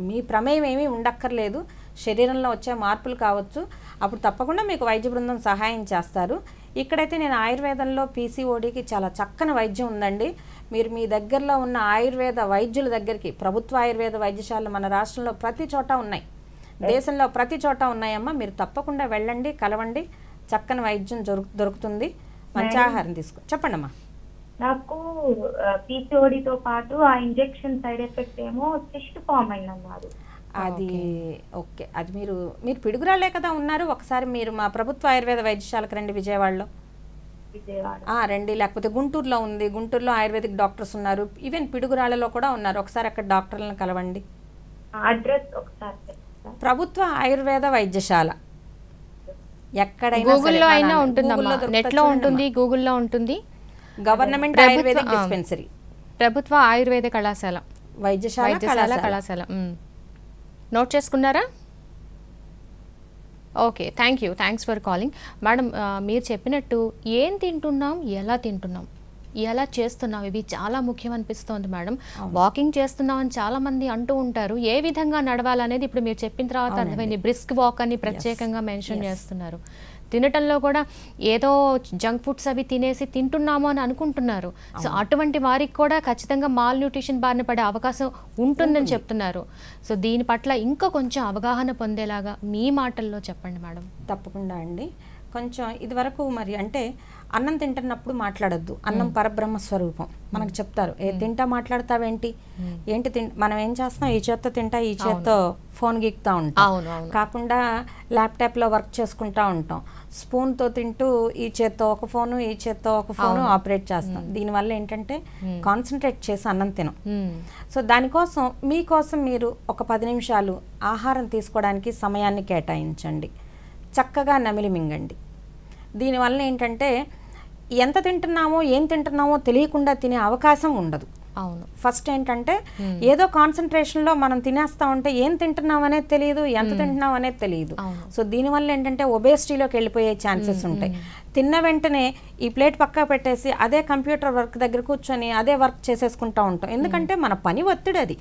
మీ ప్రమేయం ఏమీ ఉండక్కర్లేదు, శరీరంలో వచ్చే మార్పులు కావచ్చు, అప్పుడు తప్పకుండా మీకు వైద్య బృందం సహాయం చేస్తారు. ఇక్కడైతే నేను ఆయుర్వేదంలో పీసీఓడికి చాలా చక్కని వైద్యం ఉందండి. మీరు మీ దగ్గరలో ఉన్న ఆయుర్వేద వైద్యుల దగ్గరికి, ప్రభుత్వ ఆయుర్వేద వైద్యశాలలు మన రాష్ట్రంలో ప్రతి చోట ఉన్నాయి, దేశంలో ప్రతి చోట ఉన్నాయమ్మా. మీరు తప్పకుండా వెళ్ళండి, కలవండి, చక్కని వైద్యం దొరుకుతుంది. మంచి ఆహారం తీసుకో. చెప్పండి అమ్మా. నాకు పీసీఓడితో పాటు ఆ ఇంజెక్షన్ సైడ్ ఎఫెక్ట్ ఏమో చెస్ట్ ఫామ్ అయిందన్నారు. అది ఓకే, అది మీరు పిడుగురాళ్లే కదా ఉన్నారు. ఒకసారి మీరు మా ప్రభుత్వ ఆయుర్వేద వైద్యశాలకు రండి, విజయవాడలో రండి, లేకపోతే గుంటూరులో ఉంది, గుంటూరులో ఆయుర్వేదిక్ డాక్టర్స్ ఉన్నారు. ఈవెన్ పిడుగురాళ్లలో కూడా ఉన్నారు, ఒకసారి అక్కడ డాక్టర్లను కలవండి. అడ్రస్ ఒకసారి ప్రభుత్వ ఆయుర్వేద వైద్యశాల ఎక్కడైనా గూగుల్లో అయినా ఉంటుందమ్మా, నెట్లో ఉంటుంది, గూగుల్లో ఉంటుంది. గవర్నమెంట్ ఆయుర్వేదిక్ డిస్పెన్సరీ, ప్రభుత్వ ఆయుర్వేద కళాశాల కళాశాల. నోట్ చేసుకున్నారా? Okay, thanks for calling madam. మీరు చెప్పినట్టు ఏం తింటున్నాం, ఎలా తింటున్నాం, ఎలా చేస్తున్నాం, ఇవి చాలా ముఖ్యం అనిపిస్తోంది మేడం. వాకింగ్ చేస్తున్నాం అని చాలా మంది అంటూ ఉంటారు, ఏ విధంగా నడవాలనేది ఇప్పుడు మీరు చెప్పిన తర్వాత అర్థమైంది. బ్రిస్క్ వాక్ అని ప్రత్యేకంగా మెన్షన్ చేస్తున్నారు. తినటంలో కూడా ఏదో జంక్ ఫుడ్స్ అవి తింటున్నాము అని అనుకుంటున్నారు. సో అటువంటి వారికి కూడా ఖచ్చితంగా మాల్ న్యూట్రిషన్ బారిన పడే అవకాశం ఉంటుందని చెప్తున్నారు. సో దీని పట్ల ఇంకా కొంచెం అవగాహన పొందేలాగా మీ మాటల్లో చెప్పండి మేడం. తప్పకుండా అండి. కొంచెం ఇదివరకు మరి అంటే అన్నం తింటున్నప్పుడు మాట్లాడొద్దు, అన్నం పరబ్రహ్మ స్వరూపం మనకు చెప్తారు. తింటా మాట్లాడతావేంటి, ఏంటి మనం ఏం చేస్తాం, ఈ చేత్తో తింటా, ఈ చేత్తో ఫోన్ గీక్తా ఉంటాం, కాకుండా ల్యాప్టాప్లో వర్క్ చేసుకుంటా ఉంటాం, స్పూన్తో తింటూ ఈ చేత్తో ఒక ఫోను, ఈ చేత్తో ఒక ఫోను ఆపరేట్ చేస్తాం. దీనివల్ల ఏంటంటే కాన్సన్ట్రేట్ చేసి అన్నం తినం. సో దానికోసం మీకోసం మీరు ఒక 10 నిమిషాలు ఆహారం తీసుకోవడానికి సమయాన్ని కేటాయించండి, చక్కగా నమిలి మింగండి. దీనివల్ల ఏంటంటే ఎంత తింటున్నామో ఏం తింటున్నామో తెలియకుండా తినే అవకాశం ఉండదు. ఫస్ట్ ఏంటంటే ఏదో కాన్సన్ట్రేషన్లో మనం తినేస్తా ఉంటే ఏం తింటున్నాం అనేది తెలియదు, ఎంత తింటున్నాం అనేది తెలియదు. సో దీనివల్ల ఏంటంటే ఒబేసిటీలోకి వెళ్ళిపోయే ఛాన్సెస్ ఉంటాయి. తిన్న వెంటనే ఈ ప్లేట్ పక్కా పెట్టేసి అదే కంప్యూటర్ వర్క్ దగ్గర కూర్చొని అదే వర్క్ చేసేసుకుంటా ఉంటాం, ఎందుకంటే మన పని ఒత్తిడి, అది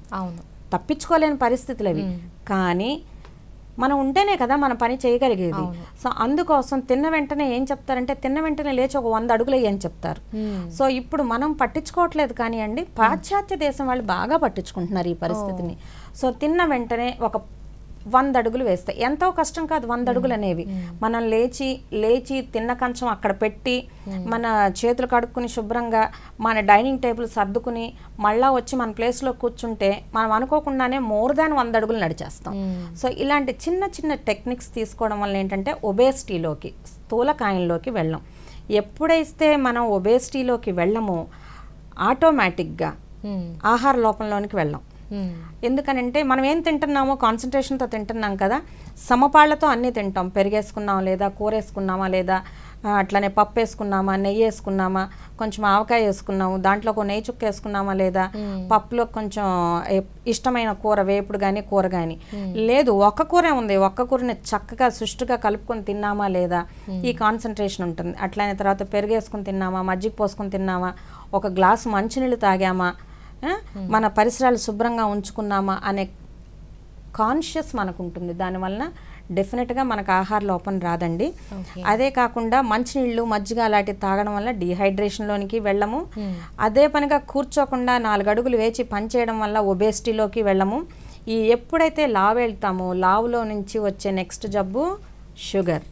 తప్పించుకోలేని పరిస్థితులు అవి. కానీ మనం ఉంటేనే కదా మన పని చేయగలిగేది. సో అందుకోసం తిన్న వెంటనే ఏం చెప్తారంటే తిన్న వెంటనే లేచి ఒక 100 అడుగులు అని చెప్తారు. సో ఇప్పుడు మనం పట్టించుకోవట్లేదు, కానీ అండి పాశ్చాత్య దేశం వాళ్ళు బాగా పట్టించుకుంటున్నారు ఈ పరిస్థితిని. సో తిన్న వెంటనే ఒక 100 అడుగులు వేస్తాయి, ఎంతో కష్టం కాదు 100 అడుగులు అనేవి. మనం లేచి తిన్న కంచం అక్కడ పెట్టి మన చేతులు కడుక్కుని శుభ్రంగా మన డైనింగ్ టేబుల్ సర్దుకుని మళ్ళా వచ్చి మన ప్లేస్లో కూర్చుంటే మనం అనుకోకుండానే మోర్ దాన్ 100 అడుగులు నడిచేస్తాం. సో ఇలాంటి చిన్న చిన్న టెక్నిక్స్ తీసుకోవడం వల్ల ఏంటంటే ఒబేసిటీలోకి, స్థూలకాయంలోకి వెళ్ళాం. ఎప్పుడైతే మనం ఒబేసిటీలోకి వెళ్ళమో ఆటోమేటిక్గా ఆహార లోపంలోనికి వెళ్ళాం. ఎందుకనంటే మనం ఏం తింటున్నామో కాన్సన్ట్రేషన్తో తింటున్నాం కదా, సమపాళ్లతో అన్నీ తింటాం. పెరిగేసుకున్నామా లేదా, కూర వేసుకున్నామా లేదా, అట్లనే పప్పు వేసుకున్నామా, నెయ్యి వేసుకున్నామా, కొంచెం ఆవకాయ వేసుకున్నాము, దాంట్లో ఒక నెయ్యి చుక్క వేసుకున్నామా లేదా, పప్పులో కొంచెం ఇష్టమైన కూర, వేపుడు కానీ కూర కానీ, లేదు ఒక్క కూరే ఉంది, ఒక్క కూరని చక్కగా సుష్టుగా కలుపుకొని తిన్నామా లేదా, ఈ కాన్సన్ట్రేషన్ ఉంటుంది. అట్లనే తర్వాత పెరిగేసుకుని తిన్నామా, మజ్జిగ పోసుకొని తిన్నామా, ఒక గ్లాసు మంచినీళ్ళు తాగామా, మన పరిసరాలు శుభ్రంగా ఉంచుకున్నామా అనే కాన్షియస్ మనకు ఉంటుంది. దానివల్ల డెఫినెట్గా మనకు ఆహార లోపం రాదండి. అదే కాకుండా మంచినీళ్ళు, మజ్జిగ అలాంటివి తాగడం వల్ల డీహైడ్రేషన్లోనికి వెళ్ళము. అదే పనిగా కూర్చోకుండా 4 అడుగులు వేచి పనిచేయడం వల్ల ఒబేసిటీలోకి వెళ్ళము. ఎప్పుడైతే లావు వెళ్తామో లావులో నుంచి వచ్చే నెక్స్ట్ జబ్బు షుగర్.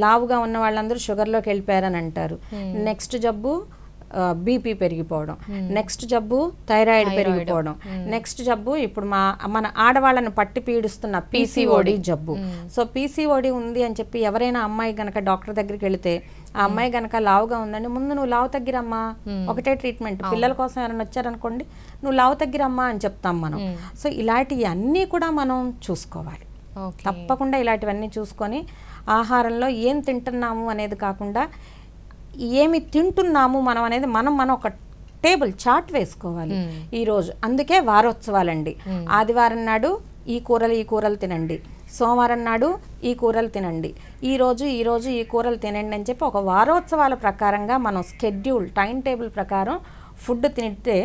లావుగా ఉన్న వాళ్ళందరూ షుగర్లోకి వెళ్ళిపోయారని అంటారు. నెక్స్ట్ జబ్బు బీపీ పెరిగిపోవడం, నెక్స్ట్ జబ్బు థైరాయిడ్ పెరిగిపోవడం, నెక్స్ట్ జబ్బు ఇప్పుడు మన ఆడవాళ్ళని పట్టి పీడిస్తున్న పీసీఓడి జబ్బు. సో పీసీఓడి ఉంది అని చెప్పి ఎవరైనా అమ్మాయి గనక డాక్టర్ దగ్గరికి వెళితే ఆ అమ్మాయి గనక లావుగా ఉందండి, ముందు నువ్వు లావు తగ్గిరమ్మా, ఒకటే ట్రీట్మెంట్. పిల్లల కోసం ఎవరైనా వచ్చారనుకోండి, నువ్వు లావు తగ్గిరమ్మా అని చెప్తాం మనం. సో ఇలాంటివి అన్నీ కూడా మనం చూసుకోవాలి. తప్పకుండా ఇలాంటివన్నీ చూసుకొని ఆహారంలో ఏం తింటున్నాము అనేది కాకుండా ఏమి తింటున్నాము మనం అనేది మనం ఒక టేబుల్ చార్ట్ వేసుకోవాలి ఈరోజు. అందుకే వారోత్సవాలండి. ఆదివారం నాడు ఈ కూరలు తినండి, సోమవారం నాడు ఈ కూరలు తినండి, ఈరోజు ఈ కూరలు తినండి అని చెప్పి ఒక వారోత్సవాల ప్రకారంగా మనం స్కెడ్యూల్ టైం టేబుల్ ప్రకారం ఫుడ్ తింటే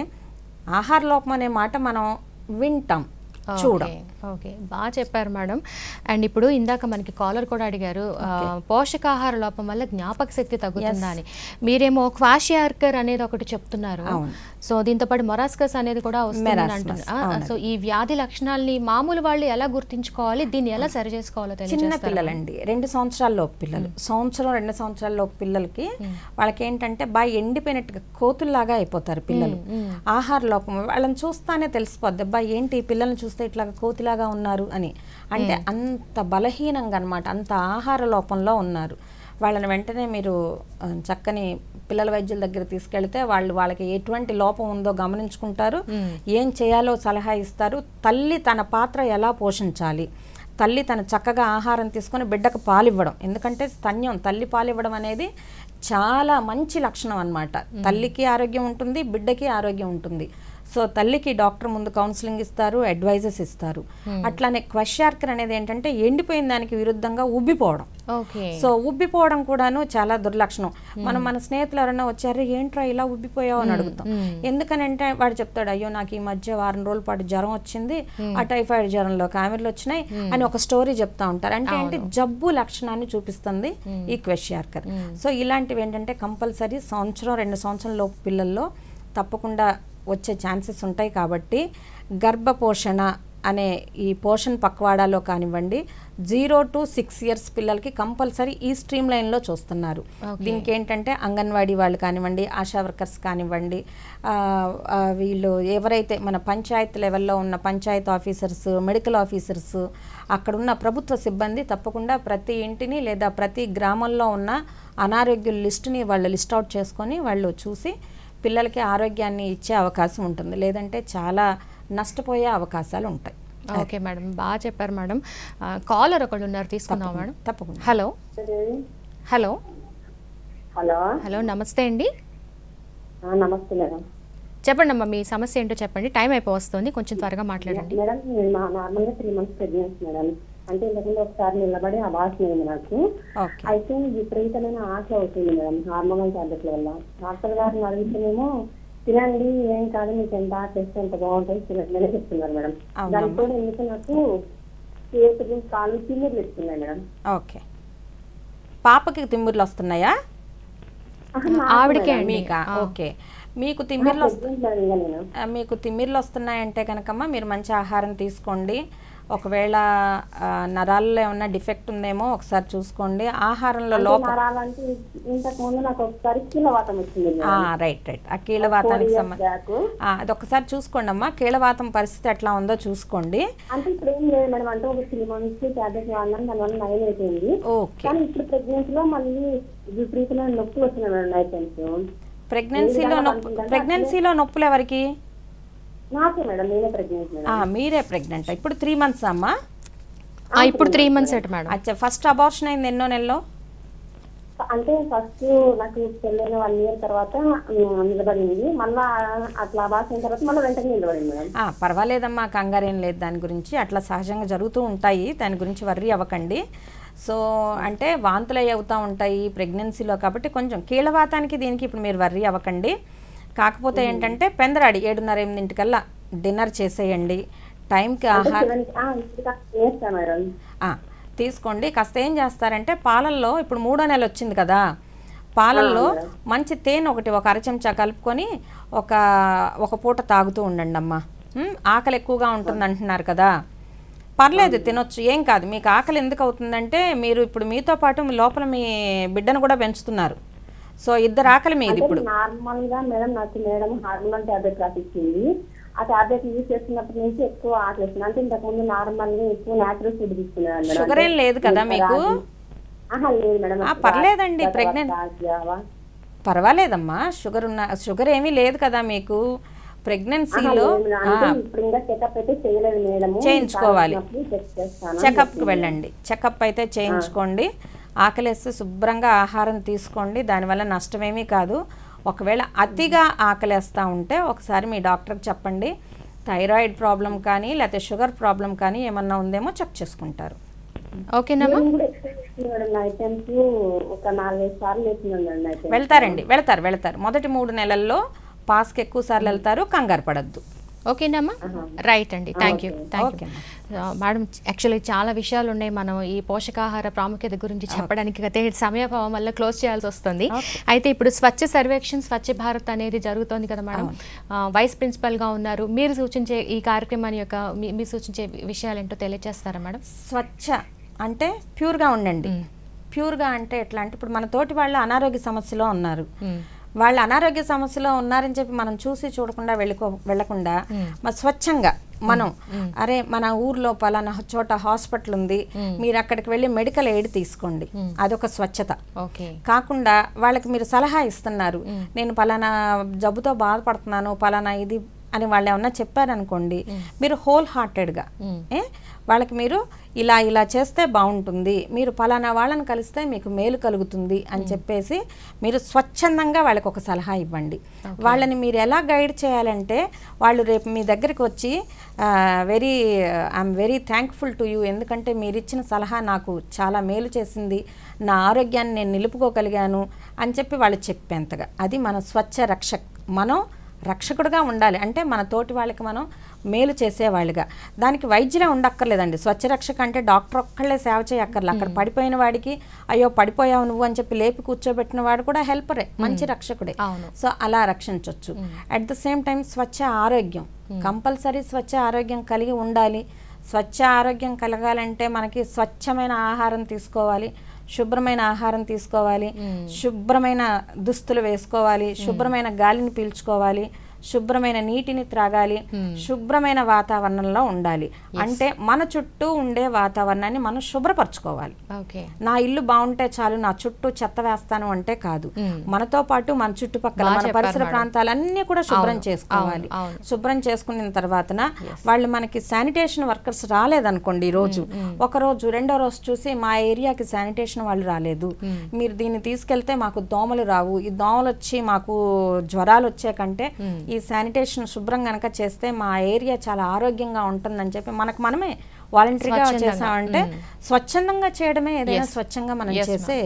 ఆహార లోపం అనే మాట మనం వింటాం, చూడం. ఓకే, బాగా చెప్పారు మేడం. అండ్ ఇప్పుడు ఇందాక మనకి కాలర్ కూడా అడిగారు పోషకాహార లోపం వల్ల జ్ఞాపక శక్తి తగ్గుతుందా అని. మీరేమో క్వాషియార్కర్ అనేది ఒకటి చెప్తున్నారు. సో దీంతో పాటు మొరాస్కస్ అనేది కూడా వస్తుంది అంటున్నారు. సో ఈ వ్యాధి లక్షణాలని మామూలు వాళ్ళు ఎలా గుర్తించుకోవాలి, దీన్ని ఎలా సరి చేసుకోవాలో చిన్న పిల్లలండి, 2 సంవత్సరాలలోపు పిల్లలు, 2 సంవత్సరాలలోపు పిల్లలకి వాళ్ళకి ఏంటంటే బాగా ఎండిపోయినట్టుగా కోతుల్లాగా అయిపోతారు పిల్లలు. ఆహార లోపం వాళ్ళని చూస్తానే తెలిసిపోద్ది, అబ్బా ఏంటి పిల్లల్ని చూస్తే ఇట్లా కోతిలాగా ఉన్నారు అని. అంటే అంత బలహీనంగా అన్నమాట, అంత ఆహార లోపంలో ఉన్నారు. వాళ్ళని వెంటనే మీరు చక్కని పిల్లల వైద్యుల దగ్గర తీసుకెళ్తే వాళ్ళకి ఎటువంటి లోపం ఉందో గమనించుకుంటారు, ఏం చేయాలో సలహా ఇస్తారు. తల్లి తన పాత్ర ఎలా పోషించాలి, తల్లి తన చక్కగా ఆహారం తీసుకొని బిడ్డకు పాలివ్వడం. ఎందుకంటే స్తన్యం, తల్లి పాలివ్వడం అనేది చాలా మంచి లక్షణం అన్నమాట. తల్లికి ఆరోగ్యం ఉంటుంది, బిడ్డకి ఆరోగ్యం ఉంటుంది. సో తల్లికి డాక్టర్ ముందు కౌన్సిలింగ్ ఇస్తారు, అడ్వైజెస్ ఇస్తారు. అట్లానే క్వాషియార్కర్ అనేది ఏంటంటే ఎండిపోయిన దానికి విరుద్ధంగా ఉబ్బిపోవడం. సో ఉబ్బిపోవడం కూడాను చాలా దుర్లక్షణం. మన స్నేహితులు ఎవరైనా వచ్చారు, ఏంట్రా ఇలా ఉబ్బిపోయావు అని అడుగుతాం. ఎందుకనంటే వాడు చెప్తాడు, అయ్యో నాకు ఈ మధ్య వారం రోజుల పాటు జ్వరం వచ్చింది, ఆ టైఫాయిడ్ జ్వరంలో కామెర్లు వచ్చినాయి అని ఒక స్టోరీ చెప్తా ఉంటారు. అంటే ఏంటి, జబ్బు లక్షణాన్ని చూపిస్తుంది ఈ క్వాషియార్కర్. సో ఇలాంటివి ఏంటంటే కంపల్సరీ 1-2 సంవత్సరాల లోపు పిల్లల్లో తప్పకుండా వచ్చే ఛాన్సెస్ ఉంటాయి. కాబట్టి గర్భపోషణ అనే ఈ పోషణ పక్వాడాలో కానివ్వండి 0 to 6 years పిల్లలకి కంపల్సరీ ఈ స్ట్రీమ్ లైన్లో చూస్తున్నారు. దీనికి ఏంటంటే అంగన్వాడీ వాళ్ళు కానివ్వండి, ఆశా వర్కర్స్ కానివ్వండి, వీళ్ళు ఎవరైతే మన పంచాయత్ లెవెల్లో ఉన్న పంచాయత్ ఆఫీసర్స్, మెడికల్ ఆఫీసర్స్, అక్కడున్న ప్రభుత్వ సిబ్బంది తప్పకుండా ప్రతి ఇంటిని లేదా ప్రతి గ్రామంలో ఉన్న అనారోగ్యుల లిస్టుని వాళ్ళు లిస్ట్ అవుట్ చేసుకొని వాళ్ళు చూసి పిల్లలకి ఆరోగ్యాన్ని ఇచ్చే అవకాశం ఉంటుంది. లేదంటే చాలా నష్టపోయే అవకాశాలు ఉంటాయి. ఓకే మేడం, బాగా చెప్పారు మేడం. కాలర్ ఒకళ్ళు ఉన్నారు, తీసుకుందాం మేడం. తప్పకుండా. హలో హలో హలో హలో నమస్తే అండి. నమస్తే మేడం. చెప్పండి అమ్మా, మీ సమస్య ఏంటో చెప్పండి. టైం అయిపోతుంది, కొంచెం త్వరగా మాట్లాడండి. మేడం నార్మల్గా 3 months ప్రెగ్నెన్సీ మేడం. అంటే ఇంతకుముందు ఒకసారి నిలబడి అబార్షన్ అయింది నాకు. అయితే విపరీతమైన ఆశ అవుతుంది మేడం హార్మోనల్ టాబ్లెట్ల వల్ల. డాక్టర్ గారిని అడిగితేనేమో తినండి, ఏం కాదు, మీకు ఎంత చేస్తే ఎంత బాగుంటుంది తినట్లనే చెప్తున్నారు మేడం. దానితో ఎందుకు నాకు కాలు తిమ్మిర్లు ఇస్తున్నాయి మేడం. ఓకే, పాపకి తిమ్మిర్లు వస్తున్నాయా? ఆవిడకే మీకా? ఓకే, మీకు తిమ్మిర్లు వస్తున్నాయంటే కనుకమ్మా మీరు మంచి ఆహారం తీసుకోండి. ఒకవేళ నరాల్లో ఏమన్నా డిఫెక్ట్ ఉందేమో ఒకసారి చూసుకోండి. ఆహారంలో లోపం రైట్ ఆ కీళ్ళవాతానికి సంబంధించి అది ఒకసారి చూసుకోండి అమ్మా. కీళ్ళవాతం పరిస్థితి ఎట్లా ఉందో చూసుకోండి. ప్రెగ్నెన్సీలో నొప్పులు ఎవరికి? మీరే ప్రెగ్నెంట్. ఇప్పుడు 3 months అమ్మా? ఇప్పుడు 3 months మేడం. అచ్చా, ఫస్ట్ అబార్షన్ అయింది ఎన్నో నెలలో? అంటే ఫస్ట్ నాకు పెళ్ళైన 1 year తర్వాత నిలబడింది. మళ్ళీ అట్లా అబార్షన్ అయిన తర్వాత మళ్ళీ వెంటనే నిలబడింది మేడం. పర్వాలేదమ్మా, కంగారేం లేదు దాని గురించి. అట్లా సహజంగా జరుగుతూ ఉంటాయి, దాని గురించి వర్రీ అవ్వకండి. సో అంటే వాంతులు అవుతూ ఉంటాయి ప్రెగ్నెన్సీలో, కాబట్టి కొంచెం కీళ్ళవాతానికి దీనికి ఇప్పుడు మీరు వర్రీ అవ్వకండి. కాకపోతే ఏంటంటే పెందరాడి 7:30-8 డిన్నర్ చేసేయండి. టైంకి ఆహారం తీసుకోండి. కాస్త ఏం చేస్తారంటే పాలల్లో, ఇప్పుడు 3వ నెల వచ్చింది కదా, పాలల్లో మంచి తేనె ఒక 1 చెంచా కలుపుకొని ఒక పూట తాగుతూ ఉండండి అమ్మా. ఆకలి ఎక్కువగా ఉంటుంది అంటున్నారు కదా, పర్లేదు తినొచ్చు, ఏం కాదు. మీకు ఆకలి ఎందుకు అవుతుందంటే మీరు ఇప్పుడు మీతో పాటు మీ లోపల మీ బిడ్డను కూడా పెంచుతున్నారు. సో ఇద్దరు ఆకలి మీది ఇప్పుడు. నార్మల్ గా మేడం నాకు హార్మోనల్ టాబ్లెట్ రాసిచ్చింది. ఆ టాబ్లెట్ యూజ్ చేస్తున్నప్పటి నుంచి ఎక్కువ ఆకలిస్తుంది. అంటే ఇంతకుముందు నార్మల్ గా ఎక్కువ న్యాచురల్ ఫుడ్ తీసుకున్నాను. షుగర్ ఏం లేదు కదా మీకు? లేదు మేడం. పర్లేదండి, ప్రెగ్నెంట్ పర్వాలేదమ్మా. షుగర్ ఏమీ లేదు కదా మీకు ప్రెగ్నెన్సీలో. చేయించుకోవాలి, చెకప్కి వెళ్ళండి, చెకప్ అయితే చేయించుకోండి. ఆకలేస్తే శుభ్రంగా ఆహారం తీసుకోండి, దానివల్ల నష్టమేమీ కాదు. ఒకవేళ అతిగా ఆకలేస్తూ ఉంటే ఒకసారి మీ డాక్టర్కి చెప్పండి. థైరాయిడ్ ప్రాబ్లం కానీ లేకపోతే షుగర్ ప్రాబ్లం కానీ ఏమన్నా ఉందేమో చెక్ చేసుకుంటారు. ఓకేనమ్మా. వెళ్తారు. మొదటి 3 నెలల్లో పాస్కి ఎక్కువ సార్లు వెళ్తారు, కంగారు పడద్దు. ఓకేనమ్మా, రైట్ అండి. Thank you madam. యాక్చువల్లీ చాలా విషయాలు ఉన్నాయి, మనం ఈ పోషకాహార ప్రాముఖ్యత గురించి చెప్పడానికి అయితే సమయభావం వల్ల క్లోజ్ చేయాల్సి వస్తుంది. అయితే ఇప్పుడు స్వచ్ఛ సర్వేక్షణ్ స్వచ్ఛ భారత్ అనేది జరుగుతోంది కదా మేడం, వైస్ ప్రిన్సిపల్గా ఉన్నారు. మీరు సూచించే ఈ కార్యక్రమాన్ని యొక్క మీరు సూచించే విషయాలు ఏంటో తెలియజేస్తారా మేడం? స్వచ్ఛ అంటే ప్యూర్గా ఉండండి. ప్యూర్గా అంటే ఎట్లా అంటే ఇప్పుడు మన తోటి వాళ్ళు అనారోగ్య సమస్యలో ఉన్నారు, వాళ్ళు అనారోగ్య సమస్యలో ఉన్నారని చెప్పి మనం చూసి చూడకుండా వెళ్ళకుండా స్వచ్ఛంగా మనం అరే మన ఊర్లో పలానా చోట హాస్పిటల్ ఉంది, మీరు అక్కడికి వెళ్ళి మెడికల్ ఎయిడ్ తీసుకోండి, అదొక స్వచ్ఛత. కాకుండా వాళ్ళకి మీరు సలహా ఇస్తున్నారు, నేను పలానా జబ్బుతో బాధపడుతున్నాను పలానా ఇది అని వాళ్ళు ఏమన్నా చెప్పారనుకోండి, మీరు హోల్ హార్టెడ్గా వాళ్ళకి మీరు ఇలా చేస్తే బాగుంటుంది, మీరు పలానా వాళ్ళని కలిస్తే మీకు మేలు కలుగుతుంది అని చెప్పేసి మీరు స్వచ్ఛందంగా వాళ్ళకి ఒక సలహా ఇవ్వండి. వాళ్ళని మీరు ఎలా గైడ్ చేయాలంటే వాళ్ళు రేపు మీ దగ్గరికి వచ్చి I'm very thankful to you, ఎందుకంటే మీరు ఇచ్చిన సలహా నాకు చాలా మేలు చేసింది, నా ఆరోగ్యాన్ని నేను నిలుపుకోగలిగాను అని చెప్పి వాళ్ళు చెప్పేంతగా అది మన స్వచ్ఛ రక్షక్. మనం రక్షకుడుగా ఉండాలి అంటే మన తోటి వాళ్ళకి మనం మేలు చేసేవాళ్ళుగా. దానికి వైద్యులే ఉండక్కర్లేదండి. స్వచ్ఛ రక్షక అంటే డాక్టర్ ఒక్కళ్ళే సేవ చేయక్కర్లే. అక్కడ పడిపోయిన వాడికి అయ్యో పడిపోయావు నువ్వు అని చెప్పి లేపి కూర్చోబెట్టిన వాడు కూడా హెల్పరే, మంచి రక్షకుడే. సో అలా రక్షించవచ్చు. అట్ ద సేమ్ టైం స్వచ్ఛ ఆరోగ్యం కంపల్సరీ స్వచ్ఛ ఆరోగ్యం కలిగి ఉండాలి. స్వచ్ఛ ఆరోగ్యం కలగాలంటే మనకి స్వచ్ఛమైన ఆహారం తీసుకోవాలి, శుభ్రమైన ఆహారం తీసుకోవాలి, శుభ్రమైన దుస్తులు వేసుకోవాలి, శుభ్రమైన గాలిని పీల్చుకోవాలి, శుభ్రమైన నీటిని త్రాగాలి, శుభ్రమైన వాతావరణంలో ఉండాలి. అంటే మన చుట్టూ ఉండే వాతావరణాన్ని మనం శుభ్రపరచుకోవాలి. నా ఇల్లు బాగుంటే చాలు, నా చుట్టూ చెత్త వేస్తాను అంటే కాదు, మనతో పాటు మన చుట్టుపక్కల మన పరిసర ప్రాంతాలన్నీ కూడా శుభ్రం చేసుకోవాలి. శుభ్రం చేసుకున్న తర్వాత వాళ్ళు మనకి శానిటేషన్ వర్కర్స్ రాలేదనుకోండి, ఈ రోజు ఒక రోజు రెండో రోజు చూసి మా ఏరియాకి శానిటేషన్ వాళ్ళు రాలేదు, మీరు దీన్ని తీసుకెళ్తే మాకు దోమలు రావు, ఈ దోమలు వచ్చి మాకు జ్వరాలు వచ్చే కంటే ఈ శానిటేషన్ శుభ్రం కనుక చేస్తే మా ఏరియా చాలా ఆరోగ్యంగా ఉంటుందని చెప్పి మనకు మనమే వాలంటరీగా చేసామంటే స్వచ్ఛందంగా చేయడమే ఏదైనా స్వచ్ఛంగా మనం చేసే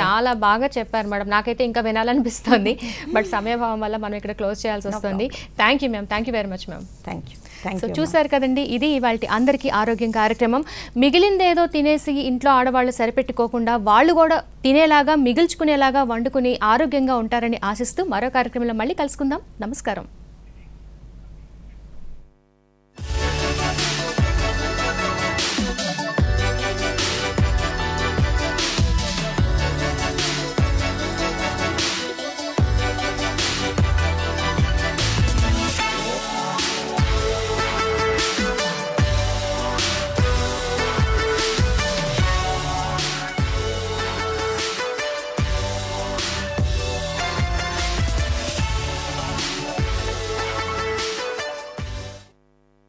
చాలా బాగా చెప్పారు మేడం. నాకైతే ఇంకా వినాలనిపిస్తుంది, బట్ సమయభావం వల్ల మనం ఇక్కడ క్లోజ్ చేయాల్సి వస్తుంది. Thank you ma'am, thank you very much ma'am. Thank you. So చూసారు కదండి, ఇది ఇవాళ అందరికీ ఆరోగ్యం కార్యక్రమం. మిగిలిందేదో తినేసి ఇంట్లో ఆడవాళ్ళు సరిపెట్టుకోకుండా వాళ్ళు కూడా తినేలాగా మిగిల్చుకునేలాగా వండుకుని ఆరోగ్యంగా ఉంటారని ఆశిస్తూ మరో కార్యక్రమంలో మళ్ళీ కలుసుకుందాం. నమస్కారం.